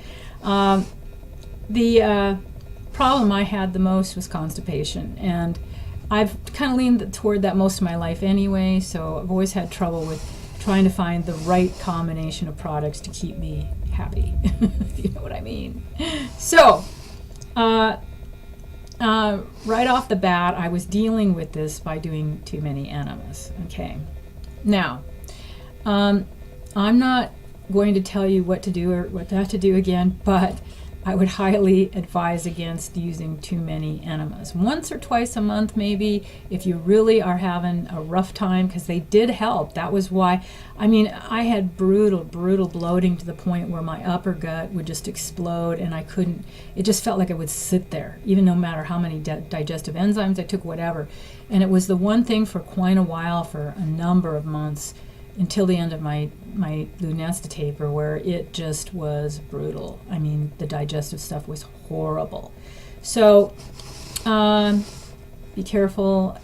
The problem I had the most was constipation, and I've kind of leaned toward that most of my life anyway, so I've always had trouble with trying to find the right combination of products to keep me happy, if you know what I mean. So, right off the bat, I was dealing with this by doing too many enemas. Okay. Now, I'm not going to tell you what to do or what not to do again, but I would highly advise against using too many enemas. Once or twice a month, maybe, if you really are having a rough time, because they did help. That was why, I had brutal bloating to the point where my upper gut would just explode, and it just felt like it would sit there, even no matter how many digestive enzymes I took, whatever. And it was the one thing for quite a while, for a number of months, until the end of my Lunesta taper, where it just was brutal. The digestive stuff was horrible. So be careful.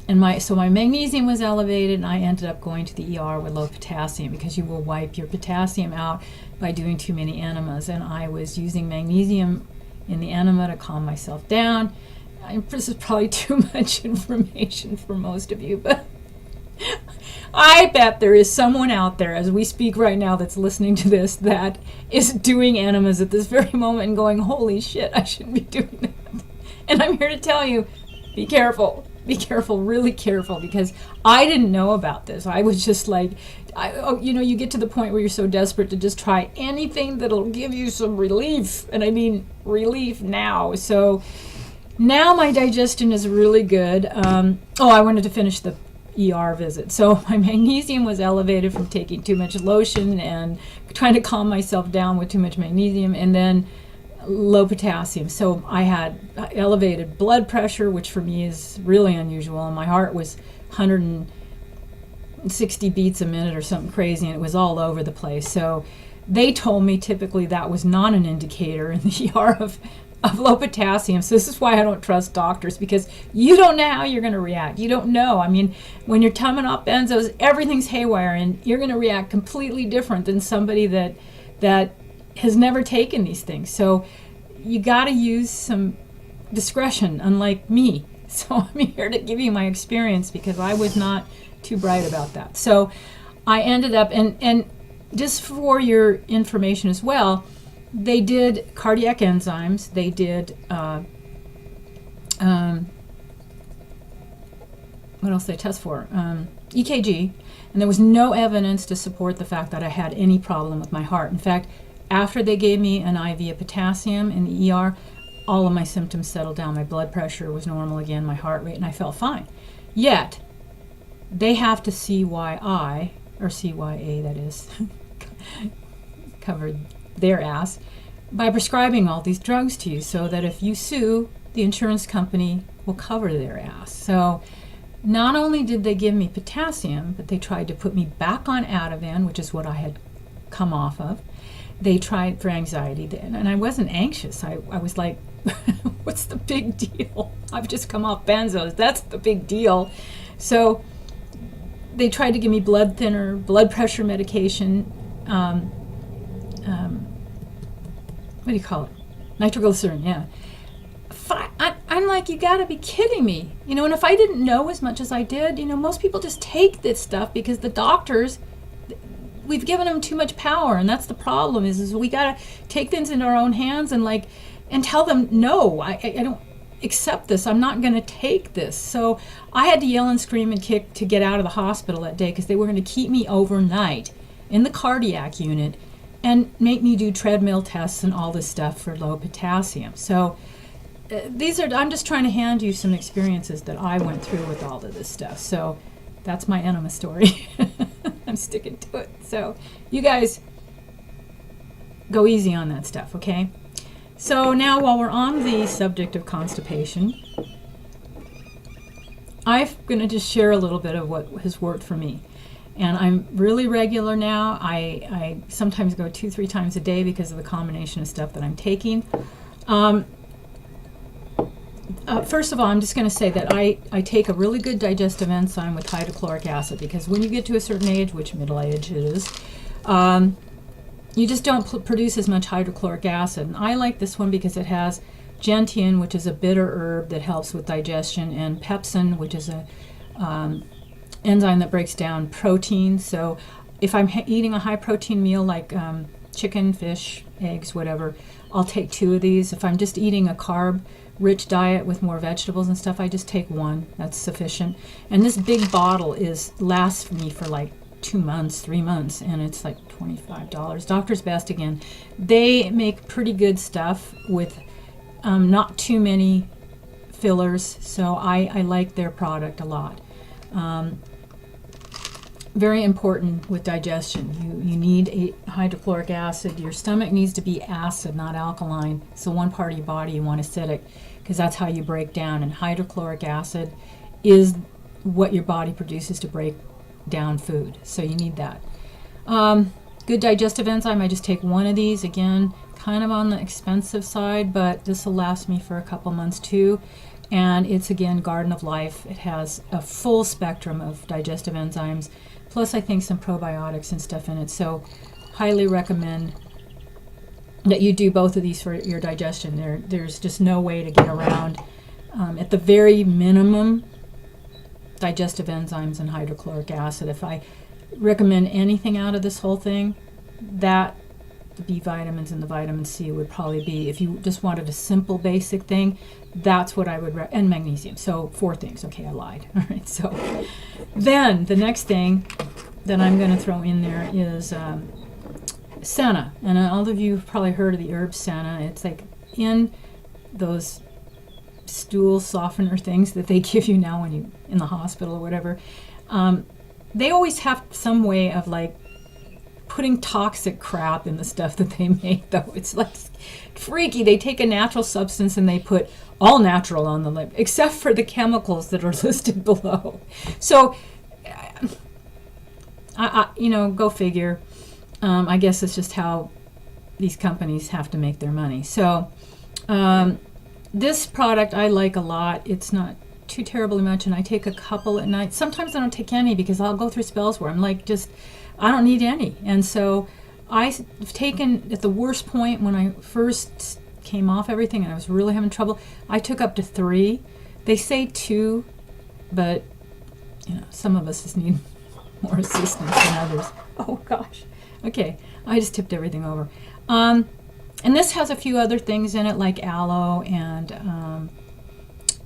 And my magnesium was elevated, and I ended up going to the ER with low potassium, because you will wipe your potassium out by doing too many enemas. And I was using magnesium in the enema to calm myself down. This is probably too much information for most of you, but I bet there is someone out there as we speak right now that's listening to this that is doing enemas at this very moment and going, holy shit, I shouldn't be doing that. And I'm here to tell you, be careful, really careful, because I didn't know about this. I was just like, you get to the point where you're so desperate to just try anything that'll give you some relief. And I mean relief now. So now my digestion is really good. I wanted to finish the ER visit. So my magnesium was elevated from taking too much lotion and trying to calm myself down with too much magnesium, and then low potassium. So I had elevated blood pressure, which for me is really unusual, and my heart was 160 beats a minute or something crazy, and it was all over the place. So they told me typically that was not an indicator in the ER of low potassium. So this is why I don't trust doctors, because you don't know how you're going to react. You don't know. When you're coming off benzos, everything's haywire, and you're going to react completely different than somebody that has never taken these things. So you got to use some discretion, unlike me. So I'm here to give you my experience, because I was not too bright about that. So I ended up, and just for your information as well, they did cardiac enzymes. They did, what else did they test for? EKG. And there was no evidence to support the fact that I had any problem with my heart. In fact, after they gave me an IV of potassium in the ER, all of my symptoms settled down. My blood pressure was normal again, my heart rate, and I felt fine. Yet, they have to CYA, or CYA that is, covered their ass, by prescribing all these drugs to you so that if you sue, the insurance company will cover their ass. So not only did they give me potassium, but they tried to put me back on Ativan, which is what I had come off of. They tried for anxiety, and I wasn't anxious. I was like, what's the big deal? I've just come off benzos. That's the big deal. So they tried to give me blood thinner, blood pressure medication, what do you call it? Nitroglycerin, yeah. I'm like, you gotta be kidding me. And if I didn't know as much as I did, most people just take this stuff because the doctors, we've given them too much power, and that's the problem is we gotta take things into our own hands and tell them, no, I don't accept this. I'm not gonna take this. So I had to yell and scream and kick to get out of the hospital that day because they were gonna keep me overnight in the cardiac unit and make me do treadmill tests and all this stuff for low potassium. So I'm just trying to hand you some experiences that I went through with all of this stuff. So that's my enema story. I'm sticking to it. So you guys go easy on that stuff, okay? So now while we're on the subject of constipation, I'm going to just share a little bit of what has worked for me. And I'm really regular now. I sometimes go 2-3 times a day because of the combination of stuff that I'm taking. First of all, I'm just going to say that I take a really good digestive enzyme with hydrochloric acid because when you get to a certain age, which middle age it is, you just don't produce as much hydrochloric acid. And I like this one because it has gentian, which is a bitter herb that helps with digestion, and pepsin, which is a enzyme that breaks down protein. So if I'm eating a high protein meal like chicken, fish, eggs, whatever, I'll take 2 of these. If I'm just eating a carb-rich diet with more vegetables and stuff, I just take 1. That's sufficient. And this big bottle lasts me for like 2 months, 3 months, and it's like $25. Doctor's Best again. They make pretty good stuff with not too many fillers, so I like their product a lot. Very important with digestion. You need hydrochloric acid. Your stomach needs to be acid, not alkaline. So one part of your body you want acidic because that's how you break down. And hydrochloric acid is what your body produces to break down food. So you need that. Good digestive enzyme. I just take 1 of these. Again, kind of on the expensive side, but this will last me for a couple months too. And it's, again, Garden of Life. It has a full spectrum of digestive enzymes, plus I think some probiotics and stuff in it. So highly recommend that you do both of these for your digestion. There's just no way to get around, at the very minimum, digestive enzymes and hydrochloric acid. If I recommend anything out of this whole thing, that the B vitamins and the vitamin C would probably be, if you just wanted a simple basic thing, that's what I would and magnesium. So 4 things. Okay, I lied. All right. So then the next thing that I'm going to throw in there is senna. And all of you have probably heard of the herb senna. It's like in those stool softener things that they give you now when you in the hospital or whatever. They always have some way of like putting toxic crap in the stuff that they make, though. It's like freaky. They take a natural substance and they put all natural on the label, except for the chemicals that are listed below. So, go figure. I guess it's just how these companies have to make their money. So, this product I like a lot. It's not too terribly much, and I take a couple at night. Sometimes I don't take any because I'll go through spells where I'm like, I don't need any. And so I've taken, at the worst point when I first came off everything and I was really having trouble, I took up to 3. They say 2, but some of us just need more assistance than others. Oh gosh. Okay, I just tipped everything over. And this has a few other things in it like aloe and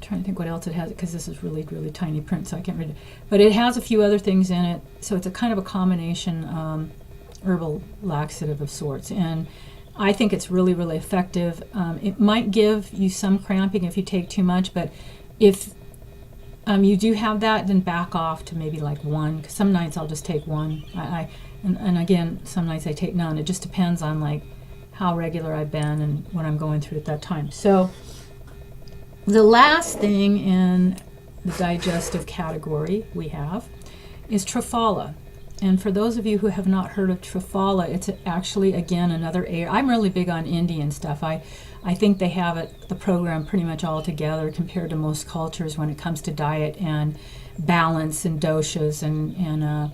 trying to think what else it has because this is really, really tiny print, so I can't read it. But it has a few other things in it, so it's a kind of a combination herbal laxative of sorts. And I think it's really, really effective. It might give you some cramping if you take too much, but if you do have that, then back off to maybe like 1. 'Cause some nights I'll just take 1. And again, some nights I take none. It just depends on like how regular I've been and what I'm going through at that time. So the last thing in the digestive category we have is Triphala. And for those of you who have not heard of Triphala, it's actually, again, another I'm really big on Indian stuff. I think they have the program pretty much all together compared to most cultures when it comes to diet and balance and doshas and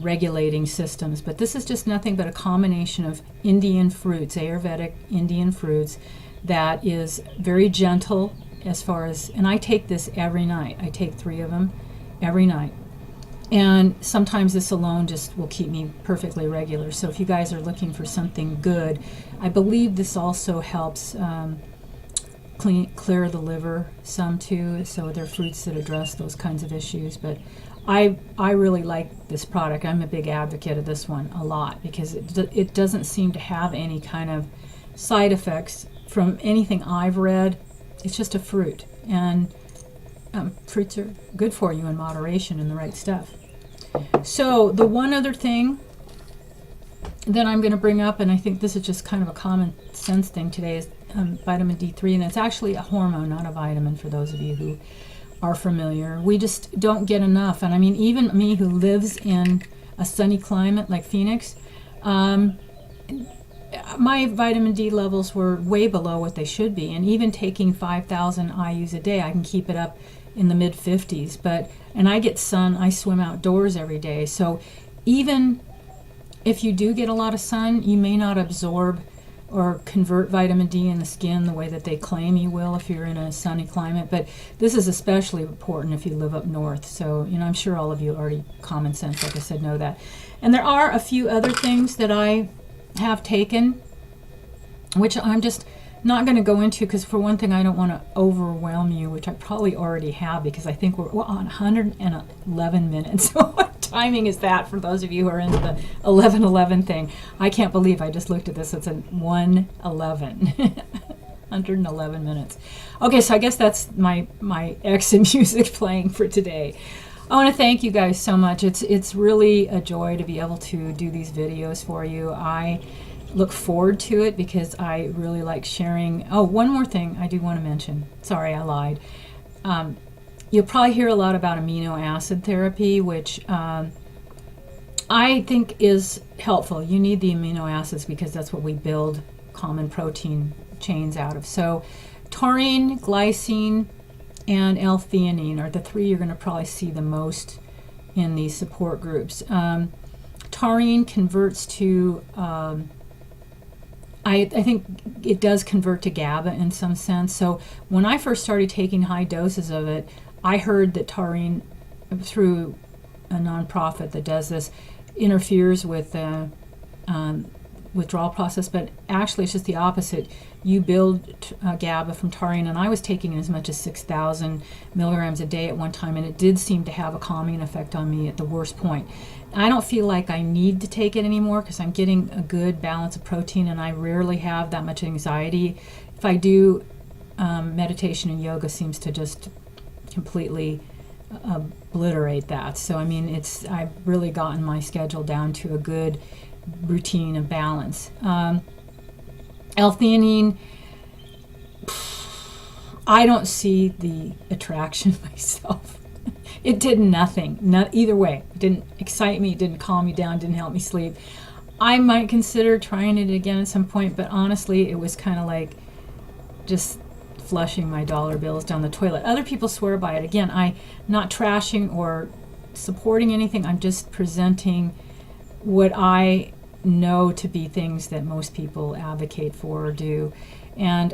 regulating systems. But this is just nothing but a combination of Indian fruits, Ayurvedic Indian fruits, that is very gentle as far as, and I take this every night. I take 3 of them every night. And sometimes this alone just will keep me perfectly regular. So if you guys are looking for something good, I believe this also helps clear the liver some too. So there are fruits that address those kinds of issues. But I really like this product. I'm a big advocate of this one a lot because it doesn't seem to have any kind of side effects from anything I've read. It's just a fruit. And fruits are good for you in moderation and the right stuff. So the one other thing that I'm going to bring up, and I think this is just kind of a common sense thing today, is vitamin D3, and it's actually a hormone, not a vitamin, for those of you who are familiar. We just don't get enough. And I mean, even me who lives in a sunny climate like Phoenix, my vitamin D levels were way below what they should be. And even taking 5,000 IUs a day, I can keep it up in the mid 50s. And I get sun, I swim outdoors every day. So even if you do get a lot of sun, you may not absorb or convert vitamin D in the skin the way that they claim you will if you're in a sunny climate. But this is especially important if you live up north. So, I'm sure all of you already, common sense, like I said, know that. And there are a few other things that I have taken, which I'm just not going to go into because, for one thing, I don't want to overwhelm you, which I probably already have because I think we're on 111 minutes. So what timing is that for those of you who are into the 11:11 thing? I can't believe I just looked at this. It's a 1:11. 111 minutes. Okay, so I guess that's my exit music playing for today. I want to thank you guys so much. It's really a joy to be able to do these videos for you. I look forward to it because I really like sharing. Oh, one more thing I do want to mention. Sorry, I lied. You'll probably hear a lot about amino acid therapy, which I think is helpful. You need the amino acids because that's what we build common protein chains out of. So taurine, glycine, and L-theanine are the 3 you're going to probably see the most in these support groups. Taurine converts to I think it does convert to GABA in some sense. So when I first started taking high doses of it, I heard that taurine, through a nonprofit that does this, interferes with the withdrawal process, but actually it's just the opposite. You build GABA from taurine, and I was taking as much as 6,000 milligrams a day at one time, and it did seem to have a calming effect on me at the worst point. I don't feel like I need to take it anymore because I'm getting a good balance of protein, and I rarely have that much anxiety. If I do, meditation and yoga seems to just completely obliterate that. So I mean, I've really gotten my schedule down to a good routine of balance. L-theanine, I don't see the attraction myself. It did nothing, not either way. It didn't excite me, it didn't calm me down, didn't help me sleep. I might consider trying it again at some point, but honestly, it was kind of like just flushing my dollar bills down the toilet. Other people swear by it. Again, I'm not trashing or supporting anything. I'm just presenting what I know to be things that most people advocate for or do. And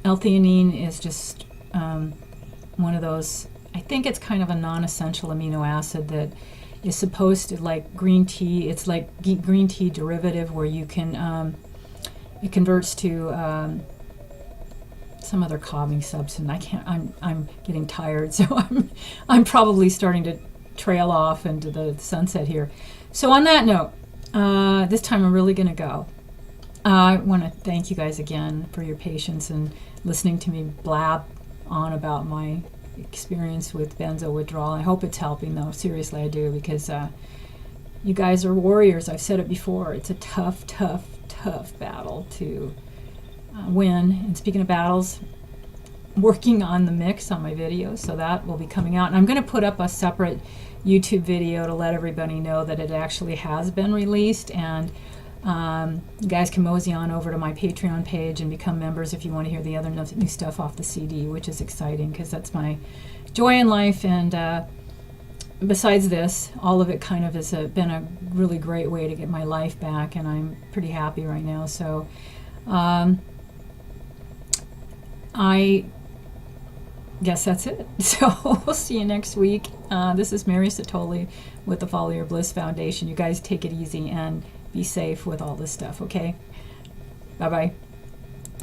L-theanine is just one of those, I think it's kind of a non-essential amino acid that is supposed to, like green tea, it's like green tea derivative where you can, it converts to some other calming substance. I'm getting tired, so I'm probably starting to trail off into the sunset here. So on that note, this time I'm really going to go. I want to thank you guys again for your patience and listening to me blab on about my experience with benzo withdrawal. I hope it's helping, though. Seriously, I do, because you guys are warriors. I've said it before. It's a tough battle to win. And speaking of battles, working on the mix on my videos, so that will be coming out. And I'm going to put up a separate YouTube video to let everybody know that it actually has been released. And you guys can mosey on over to my Patreon page and become members if you want to hear the other new stuff off the CD, which is exciting because that's my joy in life. And besides this, all of it kind of has been a really great way to get my life back, and I'm pretty happy right now. So I guess that's it. So we'll see you next week. This is Mary Satoli with the Follow Your Bliss Foundation. You guys take it easy and be safe with all this stuff, okay? Bye-bye.